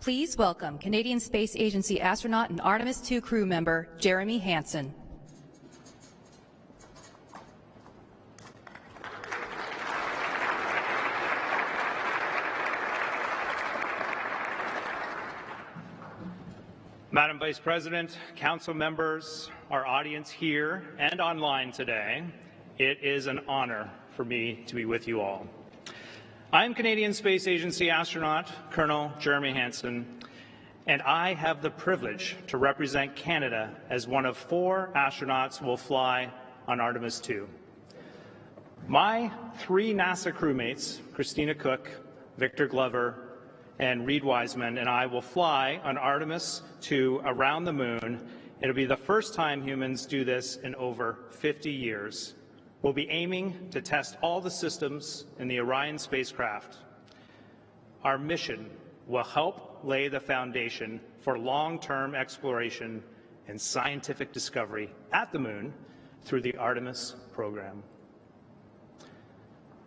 Please welcome Canadian Space Agency astronaut and Artemis II crew member, Jeremy Hansen. Madam Vice President, Council members, our audience here and online today, it is an honor for me to be with you all. I am Canadian Space Agency astronaut Colonel Jeremy Hansen, and I have the privilege to represent Canada as one of 4 astronauts who will fly on Artemis II. My 3 NASA crewmates, Christina Cook, Victor Glover, and Reed Wiseman, and I will fly on Artemis II around the moon. It'll be the first time humans do this in over 50 years. We'll be aiming to test all the systems in the Orion spacecraft. Our mission will help lay the foundation for long-term exploration and scientific discovery at the moon through the Artemis program.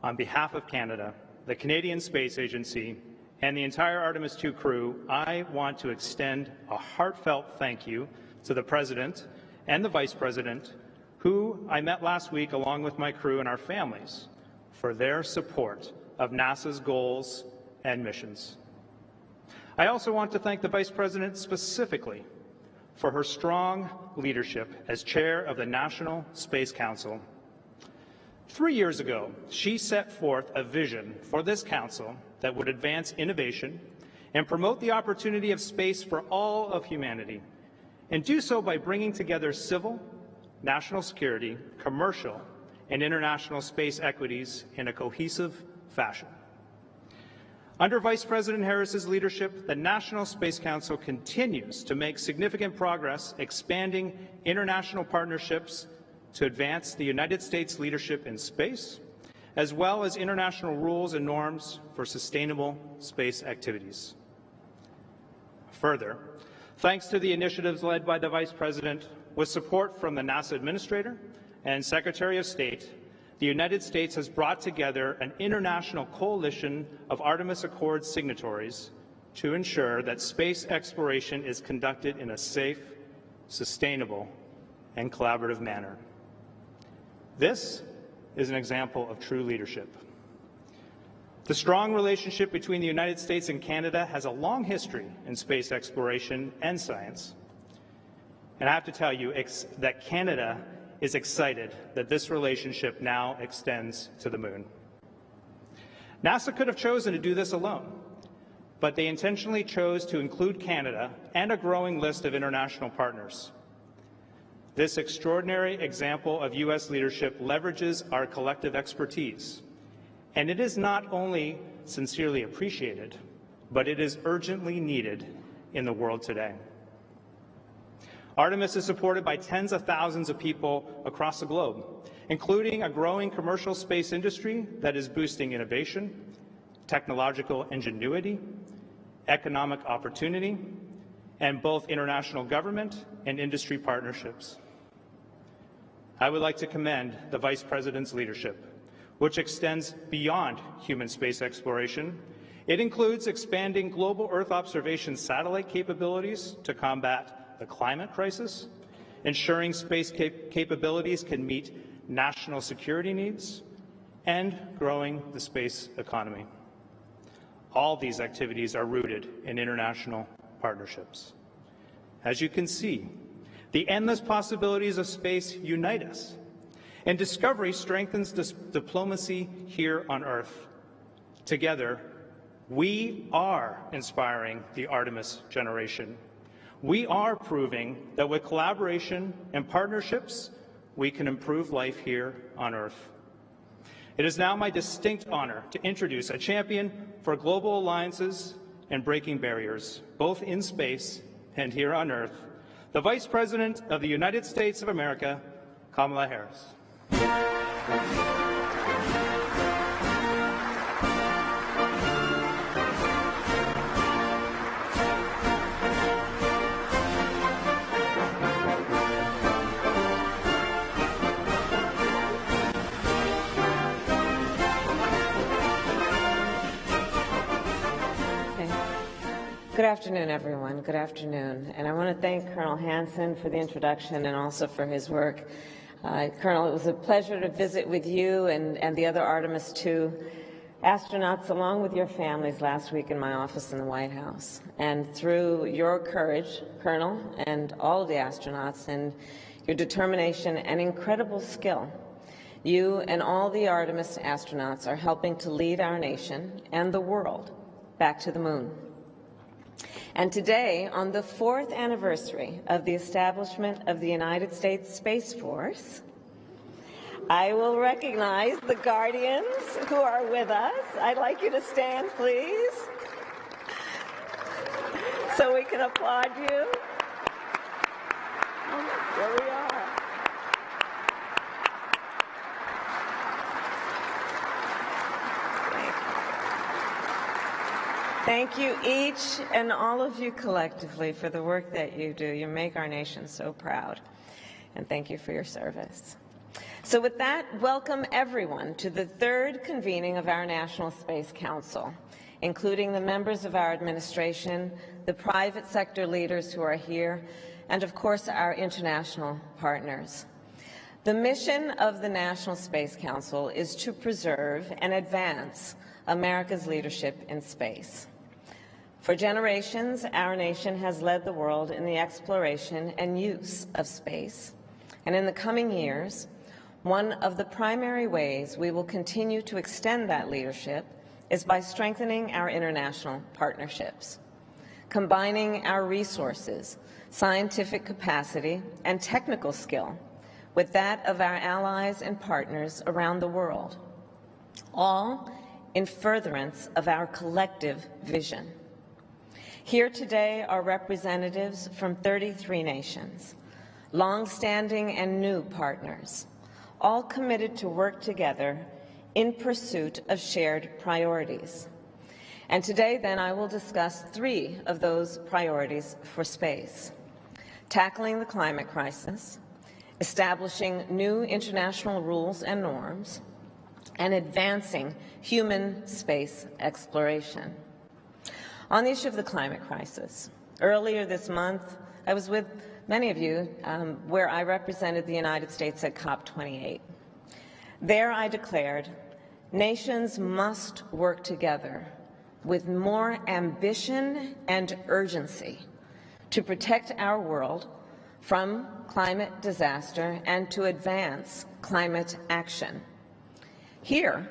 On behalf of Canada, the Canadian Space Agency, and the entire Artemis II crew, I want to extend a heartfelt thank you to the President and the Vice President, who I met last week along with my crew and our families, for their support of NASA's goals and missions. I also want to thank the Vice President specifically for her strong leadership as chair of the National Space Council. 3 years ago, she set forth a vision for this council that would advance innovation and promote the opportunity of space for all of humanity, and do so by bringing together civil, national security, commercial, and international space equities in a cohesive fashion. Under Vice President Harris's leadership, the National Space Council continues to make significant progress expanding international partnerships to advance the United States leadership in space, as well as international rules and norms for sustainable space activities. Further, thanks to the initiatives led by the Vice President, with support from the NASA Administrator and Secretary of State, the United States has brought together an international coalition of Artemis Accord signatories to ensure that space exploration is conducted in a safe, sustainable, and collaborative manner. This is an example of true leadership. The strong relationship between the United States and Canada has a long history in space exploration and science. And I have to tell you that Canada is excited that this relationship now extends to the moon. NASA could have chosen to do this alone, but they intentionally chose to include Canada and a growing list of international partners. This extraordinary example of U.S. leadership leverages our collective expertise, and it is not only sincerely appreciated, but it is urgently needed in the world today. Artemis is supported by tens of thousands of people across the globe, including a growing commercial space industry that is boosting innovation, technological ingenuity, economic opportunity, and both international government and industry partnerships. I would like to commend the Vice President's leadership, which extends beyond human space exploration. It includes expanding global Earth observation satellite capabilities to combat the climate crisis, ensuring space capabilities can meet national security needs, and growing the space economy. All these activities are rooted in international partnerships. As you can see, the endless possibilities of space unite us, and discovery strengthens diplomacy here on Earth. Together, we are inspiring the Artemis generation. We are proving that with collaboration and partnerships, we can improve life here on Earth. It is now my distinct honor to introduce a champion for global alliances and breaking barriers, both in space and here on Earth, the Vice President of the United States of America, Kamala Harris. Good afternoon, everyone. Good afternoon. And I want to thank Colonel Hansen for the introduction and also for his work. Colonel, it was a pleasure to visit with you and the other Artemis II astronauts along with your families last week in my office in the White House. And through your courage, Colonel, and all of the astronauts, and your determination and incredible skill, you and all the Artemis astronauts are helping to lead our nation and the world back to the moon. And today, on the 4th anniversary of the establishment of the United States Space Force, I will recognize the Guardians who are with us. I'd like you to stand, please, so we can applaud you. Oh, there we are. Thank you each and all of you collectively for the work that you do. You make our nation so proud. And thank you for your service. So with that, welcome everyone to the 3rd convening of our National Space Council, including the members of our administration, the private sector leaders who are here, and of course our international partners. The mission of the National Space Council is to preserve and advance America's leadership in space. For generations, our nation has led the world in the exploration and use of space. And in the coming years, one of the primary ways we will continue to extend that leadership is by strengthening our international partnerships, combining our resources, scientific capacity, and technical skill with that of our allies and partners around the world, all in furtherance of our collective vision. Here today are representatives from 33 nations, long-standing and new partners, all committed to work together in pursuit of shared priorities. And today, then, I will discuss 3 of those priorities for space: tackling the climate crisis, establishing new international rules and norms, and advancing human space exploration. On the issue of the climate crisis, earlier this month, I was with many of you where I represented the United States at COP28. There I declared, nations must work together with more ambition and urgency to protect our world from climate disaster and to advance climate action. Here,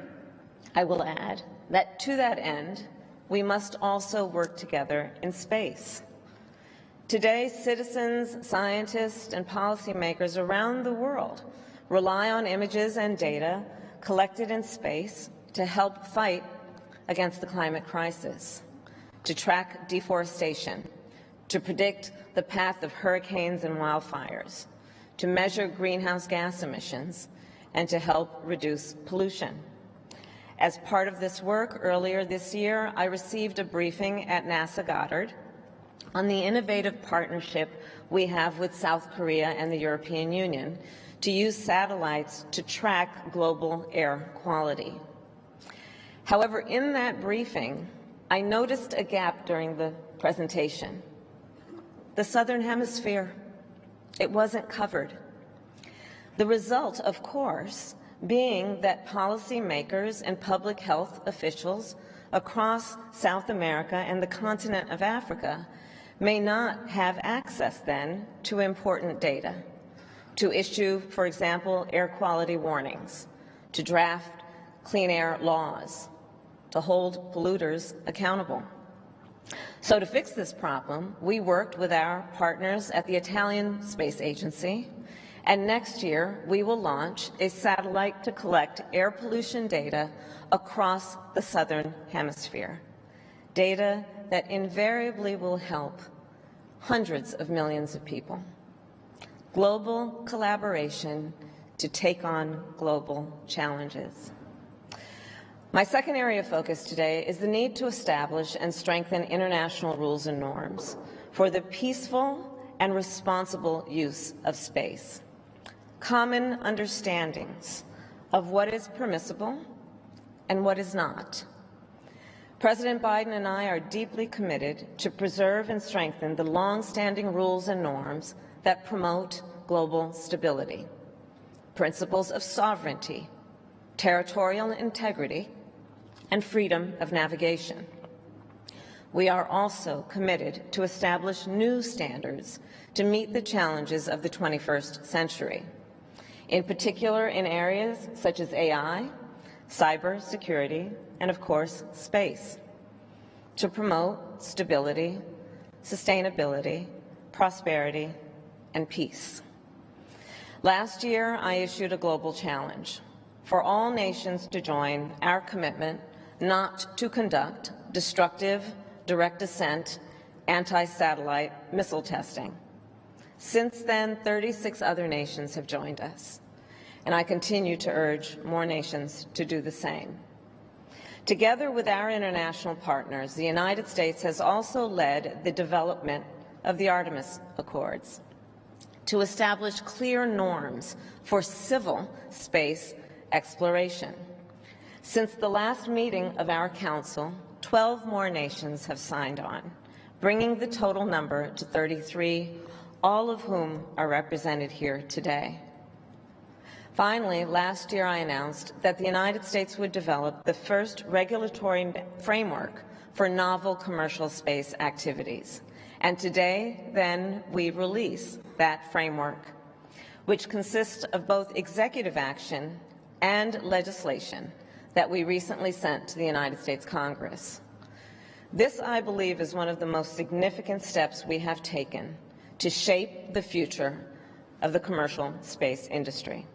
I will add that to that end, we must also work together in space. Today, citizens, scientists, and policymakers around the world rely on images and data collected in space to help fight against the climate crisis, to track deforestation, to predict the path of hurricanes and wildfires, to measure greenhouse gas emissions, and to help reduce pollution. As part of this work, earlier this year, I received a briefing at NASA Goddard on the innovative partnership we have with South Korea and the European Union to use satellites to track global air quality. However, in that briefing, I noticed a gap during the presentation. The Southern Hemisphere, it wasn't covered. The result, of course, being that policymakers and public health officials across South America and the continent of Africa may not have access then to important data, to issue, for example, air quality warnings, to draft clean air laws, to hold polluters accountable. So to fix this problem, we worked with our partners at the Italian Space Agency, and next year we will launch a satellite to collect air pollution data across the Southern Hemisphere, data that invariably will help hundreds of millions of people. Global collaboration to take on global challenges. My second area of focus today is the need to establish and strengthen international rules and norms for the peaceful and responsible use of space. Common understandings of what is permissible and what is not. President Biden and I are deeply committed to preserve and strengthen the long-standing rules and norms that promote global stability, principles of sovereignty, territorial integrity, and freedom of navigation. We are also committed to establish new standards to meet the challenges of the 21st century, in particular in areas such as AI, cybersecurity, and of course, space, to promote stability, sustainability, prosperity, and peace. Last year, I issued a global challenge for all nations to join our commitment not to conduct destructive, direct ascent, anti-satellite missile testing. Since then, 36 other nations have joined us, and I continue to urge more nations to do the same. Together with our international partners, the United States has also led the development of the Artemis Accords to establish clear norms for civil space exploration. Since the last meeting of our Council, 12 more nations have signed on, bringing the total number to 33, all of whom are represented here today. Finally, last year I announced that the United States would develop the first regulatory framework for novel commercial space activities. And today, then, we release that framework, which consists of both executive action and legislation that we recently sent to the United States Congress. This, I believe, is one of the most significant steps we have taken to shape the future of the commercial space industry.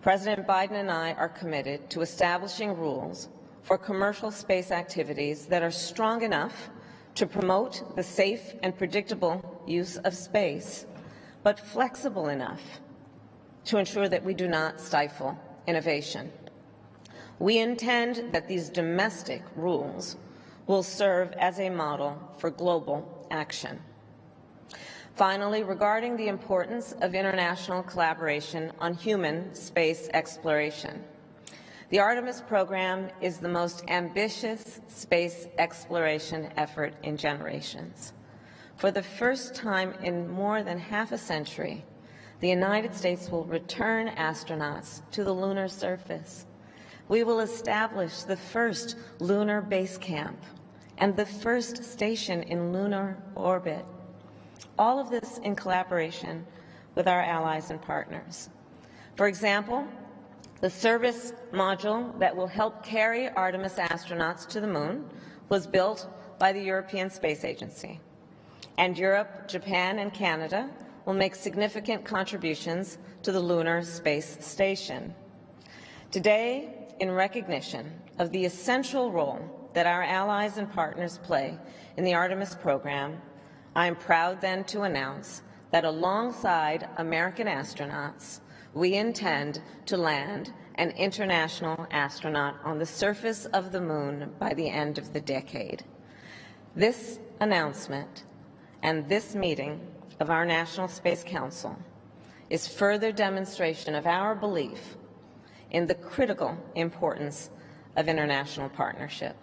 President Biden and I are committed to establishing rules for commercial space activities that are strong enough to promote the safe and predictable use of space, but flexible enough to ensure that we do not stifle innovation. We intend that these domestic rules will serve as a model for global action. Finally, regarding the importance of international collaboration on human space exploration, the Artemis program is the most ambitious space exploration effort in generations. For the first time in more than half a century, the United States will return astronauts to the lunar surface. We will establish the first lunar base camp and the first station in lunar orbit. All of this in collaboration with our allies and partners. For example, the service module that will help carry Artemis astronauts to the moon was built by the European Space Agency. And Europe, Japan, and Canada will make significant contributions to the Lunar Space Station. Today, in recognition of the essential role that our allies and partners play in the Artemis program, I am proud then to announce that alongside American astronauts, we intend to land an international astronaut on the surface of the moon by the end of the decade. This announcement and this meeting of our National Space Council is further demonstration of our belief in the critical importance of international partnership.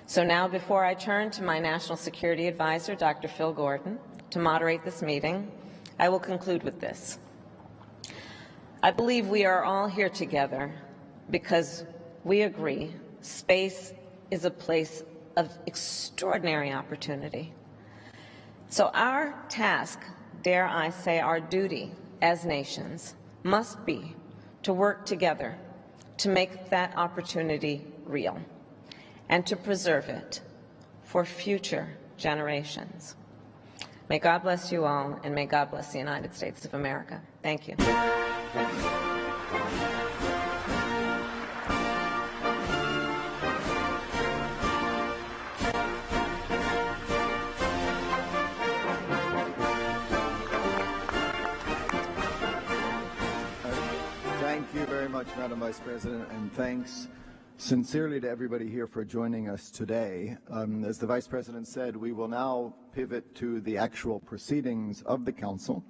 So now, before I turn to my National Security Advisor, Dr. Phil Gordon, to moderate this meeting, I will conclude with this. I believe we are all here together because we agree space is a place of extraordinary opportunity. So our task, dare I say our duty as nations, must be to work together to make that opportunity real and to preserve it for future generations. May God bless you all, and may God bless the United States of America. Thank you. Thank you very much, Madam Vice President, and thanks sincerely to everybody here for joining us today. As the Vice President said, we will now pivot to the actual proceedings of the Council.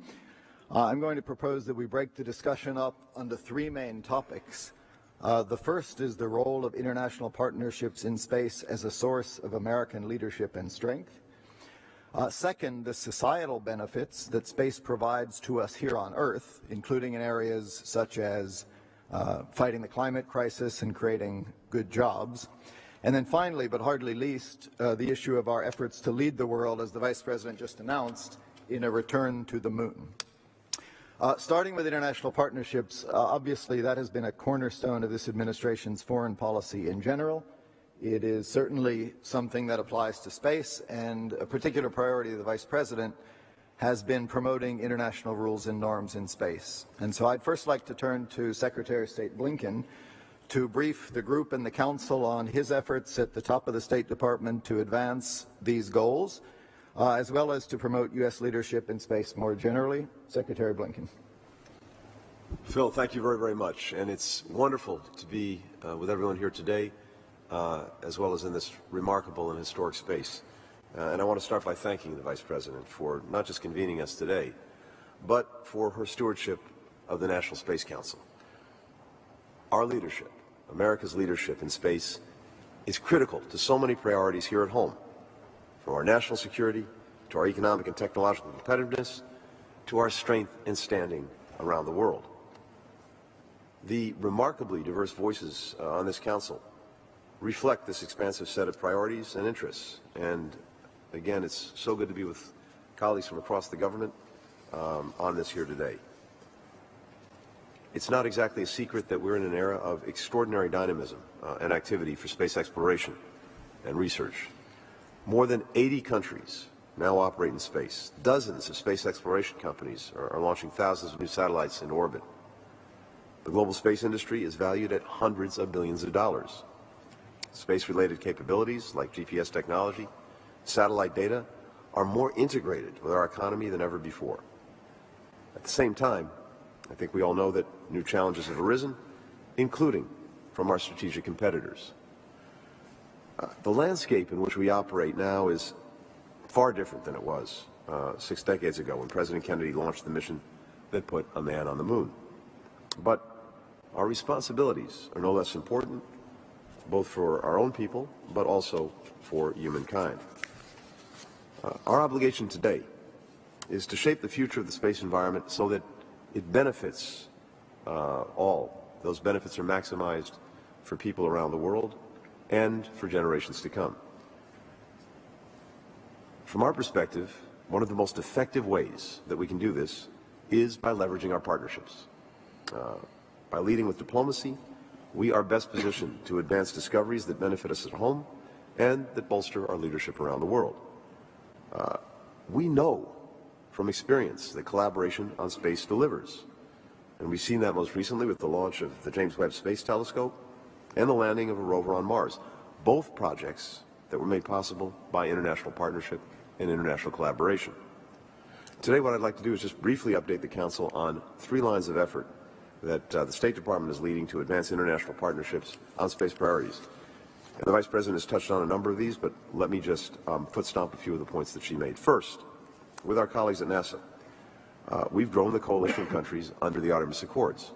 I'm going to propose that we break the discussion up onto three main topics. The first is the role of international partnerships in space as a source of American leadership and strength. Second, the societal benefits that space provides to us here on Earth, including in areas such as fighting the climate crisis and creating good jobs. And then finally, but hardly least, the issue of our efforts to lead the world, as the Vice President just announced, in a return to the moon. Starting with international partnerships, obviously that has been a cornerstone of this administration's foreign policy in general. It is certainly something that applies to space, and a particular priority of the Vice President has been promoting international rules and norms in space. And so I'd first like to turn to Secretary of State Blinken to brief the group and the Council on his efforts at the top of the State Department to advance these goals, as well as to promote U.S. leadership in space more generally. Secretary Blinken. Phil, thank you very, very much. And it's wonderful to be with everyone here today, as well as in this remarkable and historic space. And I want to start by thanking the Vice President for not just convening us today, but for her stewardship of the National Space Council. Our leadership, America's leadership in space, is critical to so many priorities here at home, from our national security to our economic and technological competitiveness to our strength and standing around the world. The remarkably diverse voices on this Council reflect this expansive set of priorities and interests. And again, it's so good to be with colleagues from across the government on this here today. It's not exactly a secret that we're in an era of extraordinary dynamism and activity for space exploration and research. More than 80 countries now operate in space. Dozens of space exploration companies are launching thousands of new satellites into orbit. The global space industry is valued at hundreds of billions of dollars. Space-related capabilities like GPS technology, satellite data, are more integrated with our economy than ever before. At the same time, I think we all know that new challenges have arisen, including from our strategic competitors. The landscape in which we operate now is far different than it was 6 decades ago when President Kennedy launched the mission that put a man on the moon. But our responsibilities are no less important, both for our own people, but also for humankind. Our obligation today is to shape the future of the space environment so that it benefits all. Those benefits are maximized for people around the world and for generations to come. From our perspective, one of the most effective ways that we can do this is by leveraging our partnerships. By leading with diplomacy, we are best positioned to advance discoveries that benefit us at home and that bolster our leadership around the world. We know from experience that collaboration on space delivers. And we've seen that most recently with the launch of the James Webb Space Telescope and the landing of a rover on Mars, both projects that were made possible by international partnership and international collaboration. Today, what I'd like to do is just briefly update the Council on 3 lines of effort that the State Department is leading to advance international partnerships on space priorities. And the Vice President has touched on a number of these, but let me just foot stomp a few of the points that she made. First, with our colleagues at NASA, we've grown the coalition of countries under the Artemis Accords,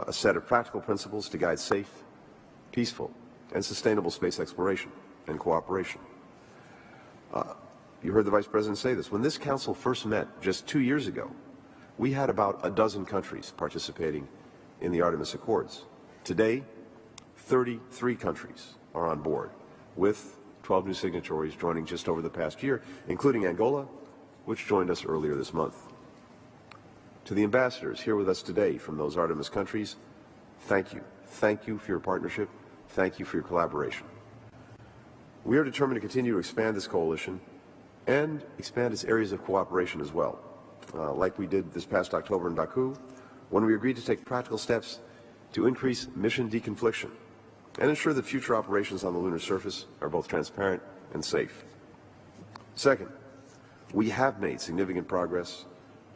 a set of practical principles to guide safe, peaceful, and sustainable space exploration and cooperation. You heard the Vice President say this. When this Council first met just 2 years ago, we had about a dozen countries participating in the Artemis Accords. Today, 33 countries are on board, with 12 new signatories joining just over the past year, including Angola, which joined us earlier this month. To the ambassadors here with us today from those Artemis countries, thank you. Thank you for your partnership. Thank you for your collaboration. We are determined to continue to expand this coalition and expand its areas of cooperation as well, like we did this past October in Baku, when we agreed to take practical steps to increase mission deconfliction and ensure that future operations on the lunar surface are both transparent and safe. Second, we have made significant progress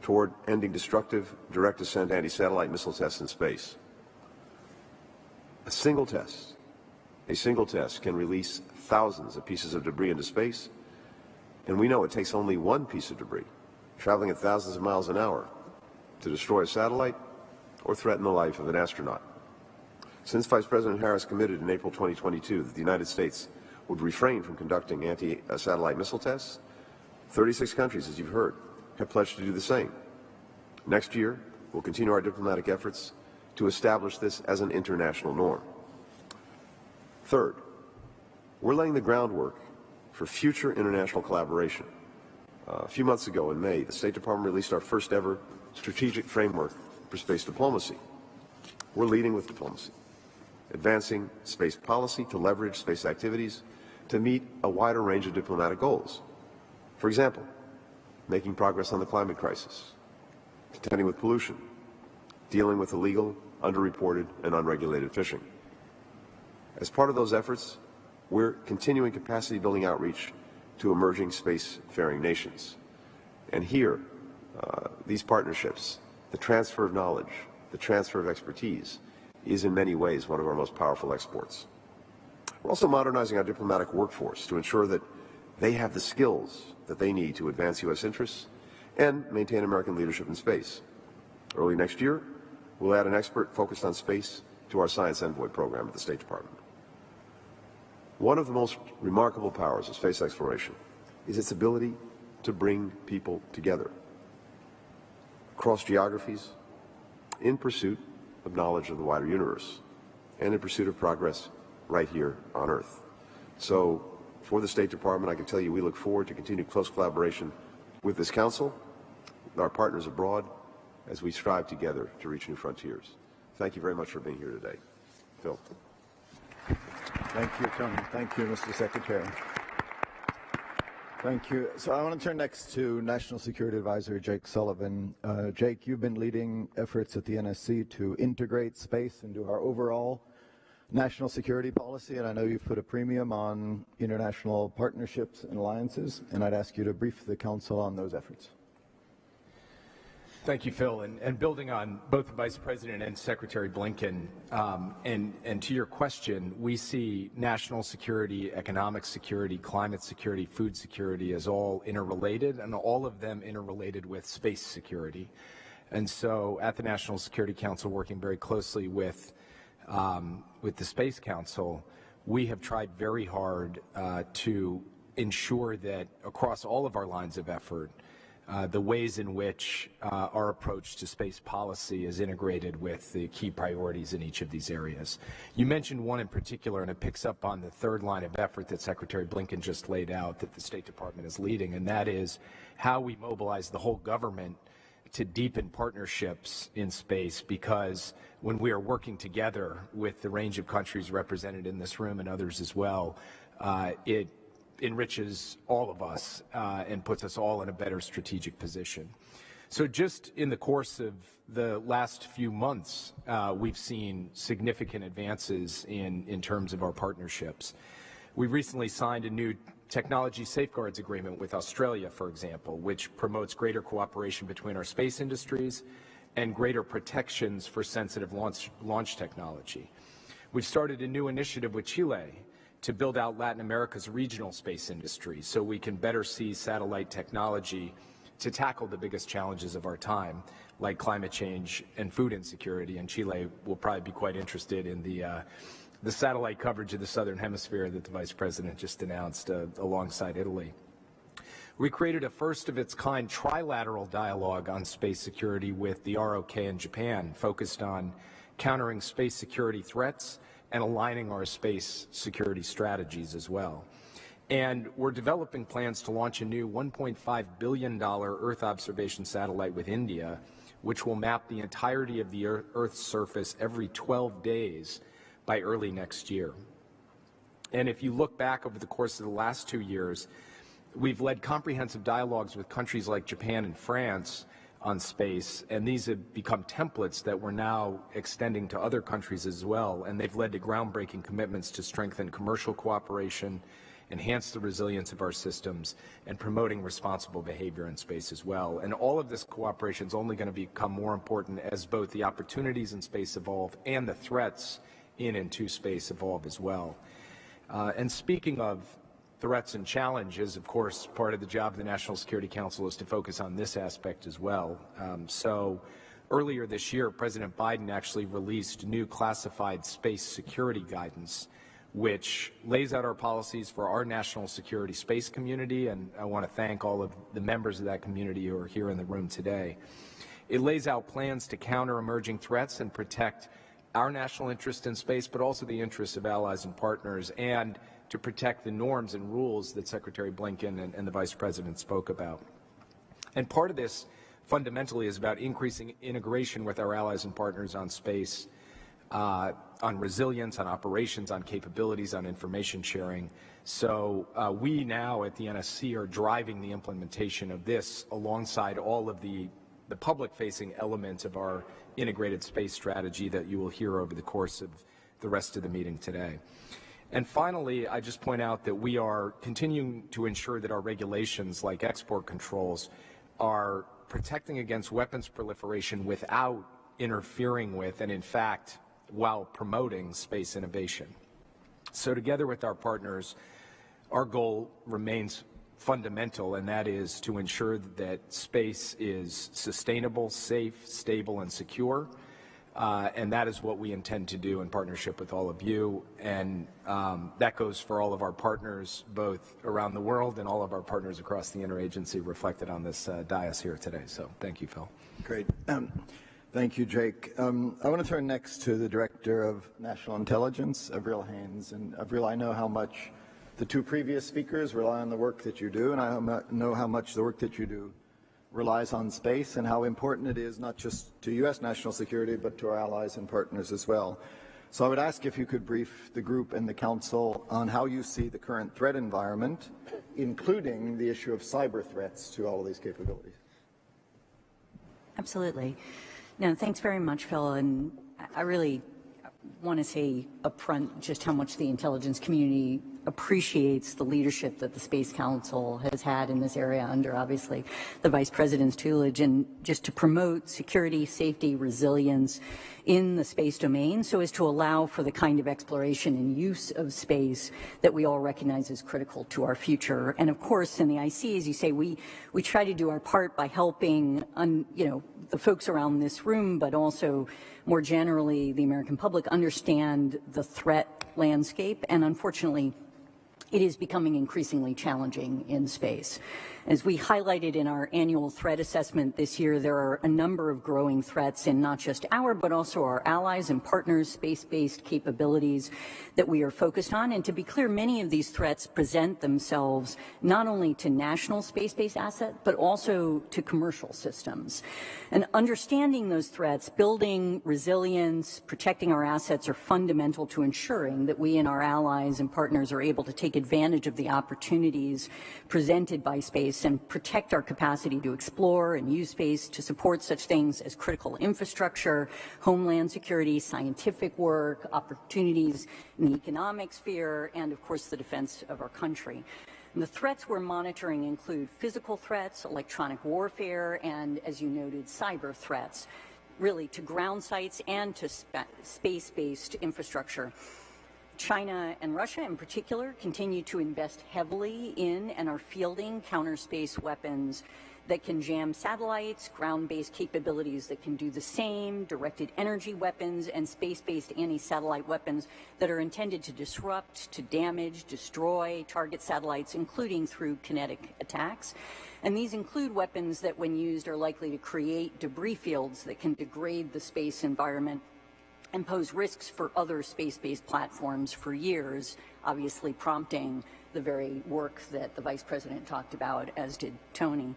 toward ending destructive direct ascent anti-satellite missile tests in space. A single test can release thousands of pieces of debris into space, and we know it takes only one piece of debris, traveling at thousands of miles an hour, to destroy a satellite or threaten the life of an astronaut. Since Vice President Harris committed in April 2022 that the United States would refrain from conducting anti-satellite missile tests, 36 countries, as you've heard, have pledged to do the same. Next year, we'll continue our diplomatic efforts to establish this as an international norm. Third, we're laying the groundwork for future international collaboration. A few months ago in May, the State Department released our first ever strategic framework for space diplomacy. We're leading with diplomacy, advancing space policy to leverage space activities to meet a wider range of diplomatic goals. For example, making progress on the climate crisis, contending with pollution, dealing with illegal, underreported, and unregulated fishing. As part of those efforts, we're continuing capacity building outreach to emerging spacefaring nations. And here, these partnerships, the transfer of knowledge, the transfer of expertise, is in many ways one of our most powerful exports. We're also modernizing our diplomatic workforce to ensure that they have the skills that they need to advance U.S. interests and maintain American leadership in space. Early next year, we'll add an expert focused on space to our Science Envoy program at the State Department. One of the most remarkable powers of space exploration is its ability to bring people together across geographies in pursuit of knowledge of the wider universe and in pursuit of progress right here on Earth. So for the State Department, I can tell you we look forward to continued close collaboration with this Council, with our partners abroad, as we strive together to reach new frontiers. Thank you very much for being here today. Phil. Thank you, Tony. Thank you, Mr. Secretary. Thank you. So I want to turn next to National Security Advisor Jake Sullivan. Jake, you've been leading efforts at the NSC to integrate space into our overall national security policy, and I know you've put a premium on international partnerships and alliances, and I'd ask you to brief the Council on those efforts. Thank you, Phil. And building on both the Vice President and Secretary Blinken, and to your question, we see national security, economic security, climate security, food security as all interrelated, and all of them interrelated with space security. And so at the National Security Council, working very closely with the Space Council, we have tried very hard to ensure that across all of our lines of effort, the ways in which our approach to space policy is integrated with the key priorities in each of these areas. You mentioned one in particular, and it picks up on the third line of effort that Secretary Blinken just laid out that the State Department is leading, and that is how we mobilize the whole government to deepen partnerships in space, because when we are working together with the range of countries represented in this room and others as well, it enriches all of us and puts us all in a better strategic position. So just in the course of the last few months, we've seen significant advances in terms of our partnerships. We recently signed a new technology safeguards agreement with Australia, for example, which promotes greater cooperation between our space industries and greater protections for sensitive launch technology. We've started a new initiative with Chile to build out Latin America's regional space industry so we can better seize satellite technology to tackle the biggest challenges of our time, like climate change and food insecurity. And Chile will probably be quite interested in the satellite coverage of the Southern Hemisphere that the Vice President just announced alongside Italy. We created a first-of-its-kind trilateral dialogue on space security with the ROK in Japan, focused on countering space security threats and aligning our space security strategies as well. And we're developing plans to launch a new $1.5 billion Earth observation satellite with India, which will map the entirety of the Earth's surface every 12 days by early next year. And if you look back over the course of the last 2 years, we've led comprehensive dialogues with countries like Japan and France on space, and these have become templates that we're now extending to other countries as well, and they've led to groundbreaking commitments to strengthen commercial cooperation, enhance the resilience of our systems, and promoting responsible behavior in space as well. And all of this cooperation is only going to become more important as both the opportunities in space evolve and the threats in and to space evolve as well. And speaking of threats and challenges, of course, part of the job of the National Security Council is to focus on this aspect as well. So earlier this year, President Biden actually released new classified space security guidance, which lays out our policies for our national security space community, and I want to thank all of the members of that community who are here in the room today. It lays out plans to counter emerging threats and protect our national interest in space, but also the interests of allies and partners, and to protect the norms and rules that Secretary Blinken and the Vice President spoke about. And part of this fundamentally is about increasing integration with our allies and partners on space, on resilience, on operations, on capabilities, on information sharing. So we now at the NSC are driving the implementation of this alongside all of the public-facing elements of our integrated space strategy that you will hear over the course of the rest of the meeting today. And finally, I just point out that we are continuing to ensure that our regulations like export controls are protecting against weapons proliferation without interfering with, and in fact, while promoting space innovation. So together with our partners, our goal remains fundamental, and that is to ensure that space is sustainable, safe, stable, and secure. And that is what we intend to do in partnership with all of you. And that goes for all of our partners, both around the world and all of our partners across the interagency reflected on this dais here today. So thank you, Phil. Great. Thank you, Jake. I want to turn next to the Director of National Intelligence, Avril Haines. And Avril, I know how much the two previous speakers rely on the work that you do, and I know how much the work that you do relies on space and how important it is not just to U.S. national security, but to our allies and partners as well. So I would ask if you could brief the group and the Council on how you see the current threat environment, including the issue of cyber threats to all of these capabilities. Absolutely. No, thanks very much, Phil. And I really want to say upfront just how much the intelligence community appreciates the leadership that the Space Council has had in this area under, obviously, the Vice President's tutelage, and just to promote security, safety, resilience in the space domain so as to allow for the kind of exploration and use of space that we all recognize is critical to our future. And of course, in the IC, as you say, we try to do our part by helping, the folks around this room, but also more generally the American public understand the threat landscape. And unfortunately, it is becoming increasingly challenging in space. As we highlighted in our annual threat assessment this year, there are a number of growing threats in not just our, but also our allies and partners' space-based capabilities that we are focused on. And to be clear, many of these threats present themselves not only to national space-based assets, but also to commercial systems. And understanding those threats, building resilience, protecting our assets are fundamental to ensuring that we and our allies and partners are able to take advantage of the opportunities presented by space and protect our capacity to explore and use space to support such things as critical infrastructure, homeland security, scientific work, opportunities in the economic sphere, and of course the defense of our country. And the threats we're monitoring include physical threats, electronic warfare, and, as you noted, cyber threats, really to ground sites and to space-based infrastructure. China and Russia in particular continue to invest heavily in and are fielding counter-space weapons that can jam satellites, ground-based capabilities that can do the same, directed energy weapons, and space-based anti-satellite weapons that are intended to disrupt, to damage, destroy, target satellites, including through kinetic attacks. And these include weapons that, when used, are likely to create debris fields that can degrade the space environment and pose risks for other space-based platforms for years, obviously prompting the very work that the Vice President talked about, as did Tony.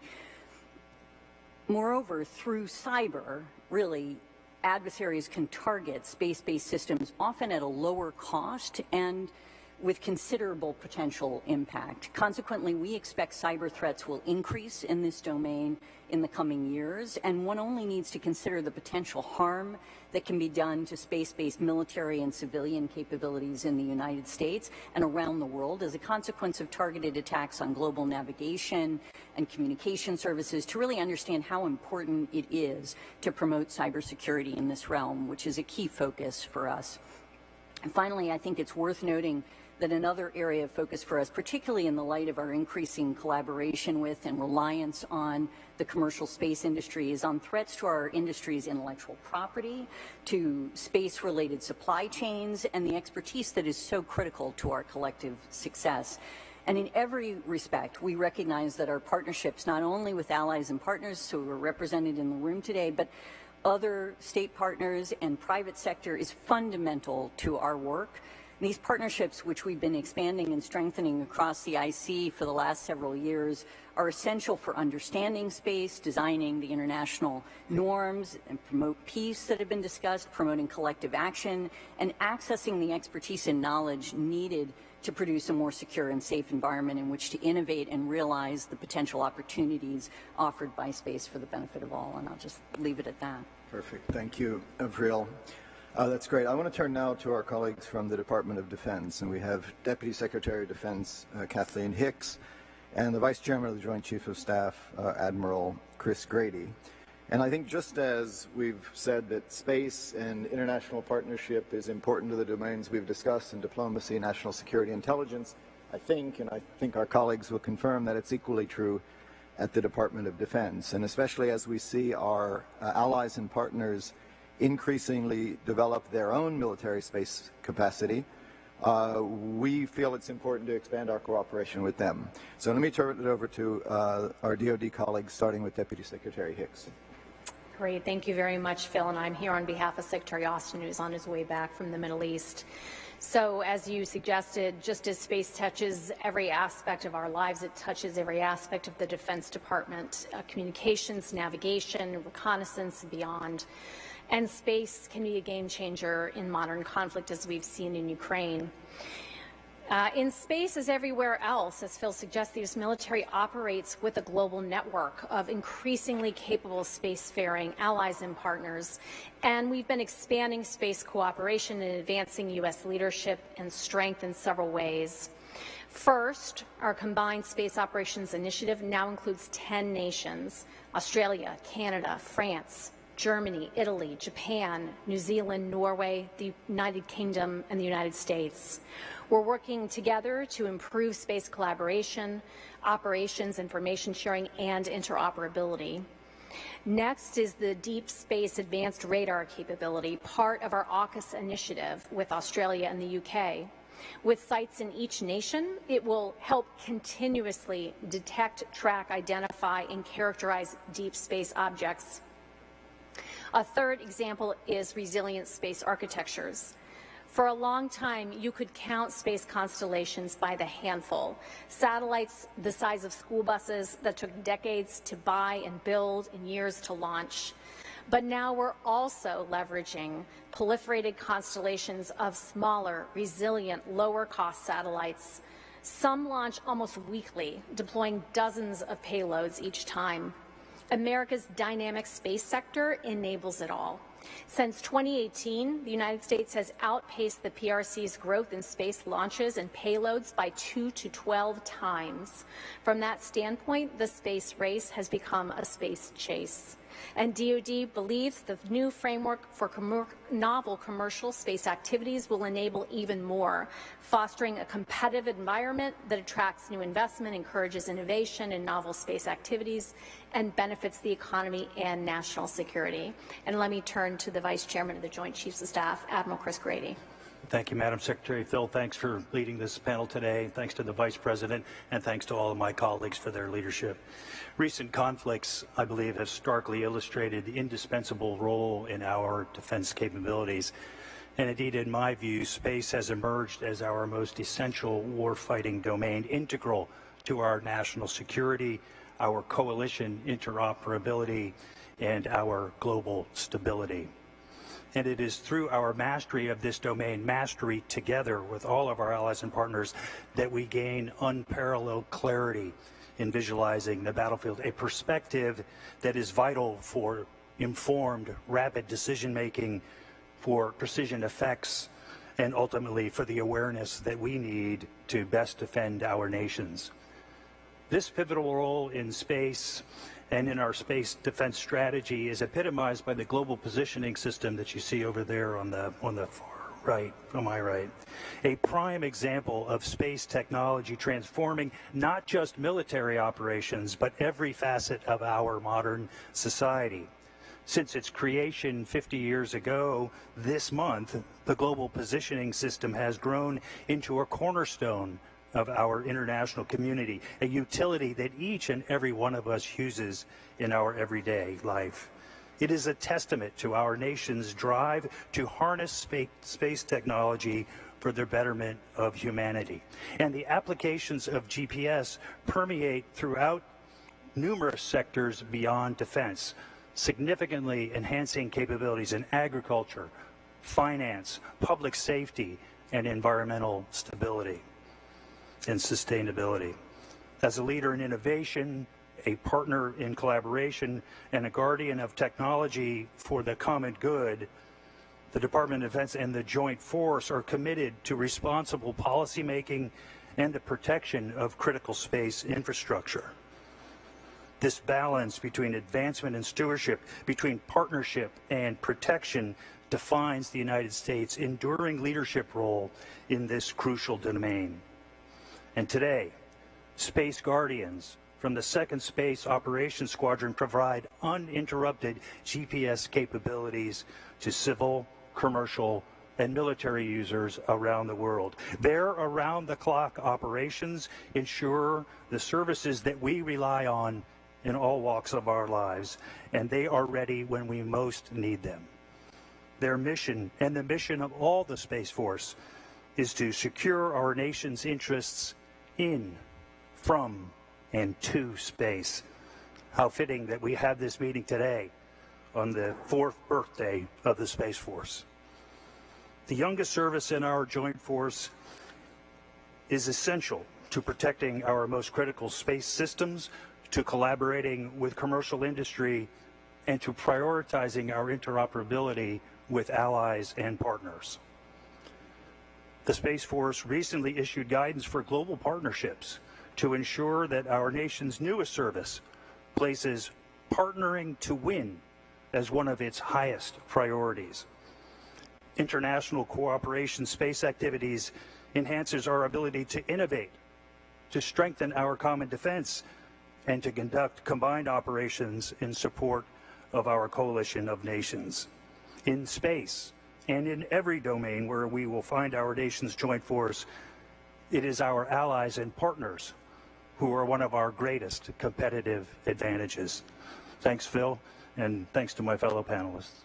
Moreover, through cyber, really, adversaries can target space-based systems often at a lower cost and with considerable potential impact. Consequently, we expect cyber threats will increase in this domain in the coming years, and one only needs to consider the potential harm that can be done to space-based military and civilian capabilities in the United States and around the world as a consequence of targeted attacks on global navigation and communication services to really understand how important it is to promote cybersecurity in this realm, which is a key focus for us. And finally, I think it's worth noting that another area of focus for us, particularly in the light of our increasing collaboration with and reliance on the commercial space industry, is on threats to our industry's intellectual property, to space-related supply chains, and the expertise that is so critical to our collective success. And in every respect, we recognize that our partnerships, not only with allies and partners who are represented in the room today, but other state partners and private sector, is fundamental to our work. These partnerships, which we've been expanding and strengthening across the IC for the last several years, are essential for understanding space, designing the international norms, and promote peace that have been discussed, promoting collective action, and accessing the expertise and knowledge needed to produce a more secure and safe environment in which to innovate and realize the potential opportunities offered by space for the benefit of all. And I'll just leave it at that. Perfect. Thank you, Avril. That's great. I want to turn now to our colleagues from the Department of Defense, and we have Deputy Secretary of Defense Kathleen Hicks and the Vice Chairman of the Joint Chief of Staff, Admiral Chris Grady. And I think just as we've said that space and international partnership is important to the domains we've discussed in diplomacy, national security, intelligence, I think our colleagues will confirm that it's equally true at the Department of Defense, and especially as we see our allies and partners increasingly develop their own military space capacity, we feel it's important to expand our cooperation with them. So let me turn it over to our DoD colleagues, starting with Deputy Secretary Hicks. Great. Thank you very much, Phil. And I'm here on behalf of Secretary Austin, who's on his way back from the Middle East. So as you suggested, just as space touches every aspect of our lives, it touches every aspect of the Defense Department, communications, navigation, reconnaissance, and beyond. And space can be a game changer in modern conflict, as we've seen in Ukraine. In space, as everywhere else, as Phil suggests, this military operates with a global network of increasingly capable spacefaring allies and partners. And we've been expanding space cooperation and advancing U.S. leadership and strength in several ways. First, our Combined Space Operations Initiative now includes 10 nations: Australia, Canada, France, Germany, Italy, Japan, New Zealand, Norway, the United Kingdom, and the United States. We're working together to improve space collaboration, operations, information sharing, and interoperability. Next is the Deep Space Advanced Radar capability, part of our AUKUS initiative with Australia and the UK. With sites in each nation, it will help continuously detect, track, identify, and characterize deep space objects. A third example is resilient space architectures. For a long time, you could count space constellations by the handful. Satellites the size of school buses that took decades to buy and build and years to launch. But now we're also leveraging proliferated constellations of smaller, resilient, lower-cost satellites. Some launch almost weekly, deploying dozens of payloads each time. America's dynamic space sector enables it all. Since 2018, the United States has outpaced the PRC's growth in space launches and payloads by 2 to 12 times. From that standpoint, the space race has become a space chase. And DoD believes the new framework for novel commercial space activities will enable even more, fostering a competitive environment that attracts new investment, encourages innovation in novel space activities, and benefits the economy and national security. And let me turn to the Vice Chairman of the Joint Chiefs of Staff, Admiral Chris Grady. Thank you, Madam Secretary. Phil, thanks for leading this panel today. Thanks to the Vice President, and thanks to all of my colleagues for their leadership. Recent conflicts, I believe, have starkly illustrated the indispensable role in our defense capabilities. And indeed, in my view, space has emerged as our most essential warfighting domain, integral to our national security, our coalition interoperability, and our global stability. And it is through our mastery of this domain, mastery together with all of our allies and partners, that we gain unparalleled clarity in visualizing the battlefield, a perspective that is vital for informed, rapid decision-making, for precision effects, and ultimately for the awareness that we need to best defend our nations. This pivotal role in space and in our space defense strategy is epitomized by the global positioning system that you see over there on the far right, am I right? A prime example of space technology transforming not just military operations, but every facet of our modern society. Since its creation 50 years ago this month, the Global Positioning System has grown into a cornerstone of our international community, a utility that each and every one of us uses in our everyday life. It is a testament to our nation's drive to harness space technology for the betterment of humanity. And the applications of GPS permeate throughout numerous sectors beyond defense, significantly enhancing capabilities in agriculture, finance, public safety, and environmental stability and sustainability. As a leader in innovation, a partner in collaboration, and a guardian of technology for the common good, the Department of Defense and the Joint Force are committed to responsible policymaking and the protection of critical space infrastructure. This balance between advancement and stewardship, between partnership and protection, defines the United States' enduring leadership role in this crucial domain. And today, Space Guardians from the 2nd Space Operations Squadron provide uninterrupted GPS capabilities to civil, commercial, and military users around the world. Their around-the-clock operations ensure the services that we rely on in all walks of our lives, and they are ready when we most need them. Their mission, and the mission of all the Space Force, is to secure our nation's interests in, from, and to space. How fitting that we have this meeting today on the 4th birthday of the Space Force. The youngest service in our Joint Force is essential to protecting our most critical space systems, to collaborating with commercial industry, and to prioritizing our interoperability with allies and partners. The Space Force recently issued guidance for global partnerships to ensure that our nation's newest service places partnering to win as one of its highest priorities. International cooperation space activities enhances our ability to innovate, to strengthen our common defense, and to conduct combined operations in support of our coalition of nations. In space, and in every domain where we will find our nation's joint force, it is our allies and partners who are one of our greatest competitive advantages. Thanks, Phil, and thanks to my fellow panelists.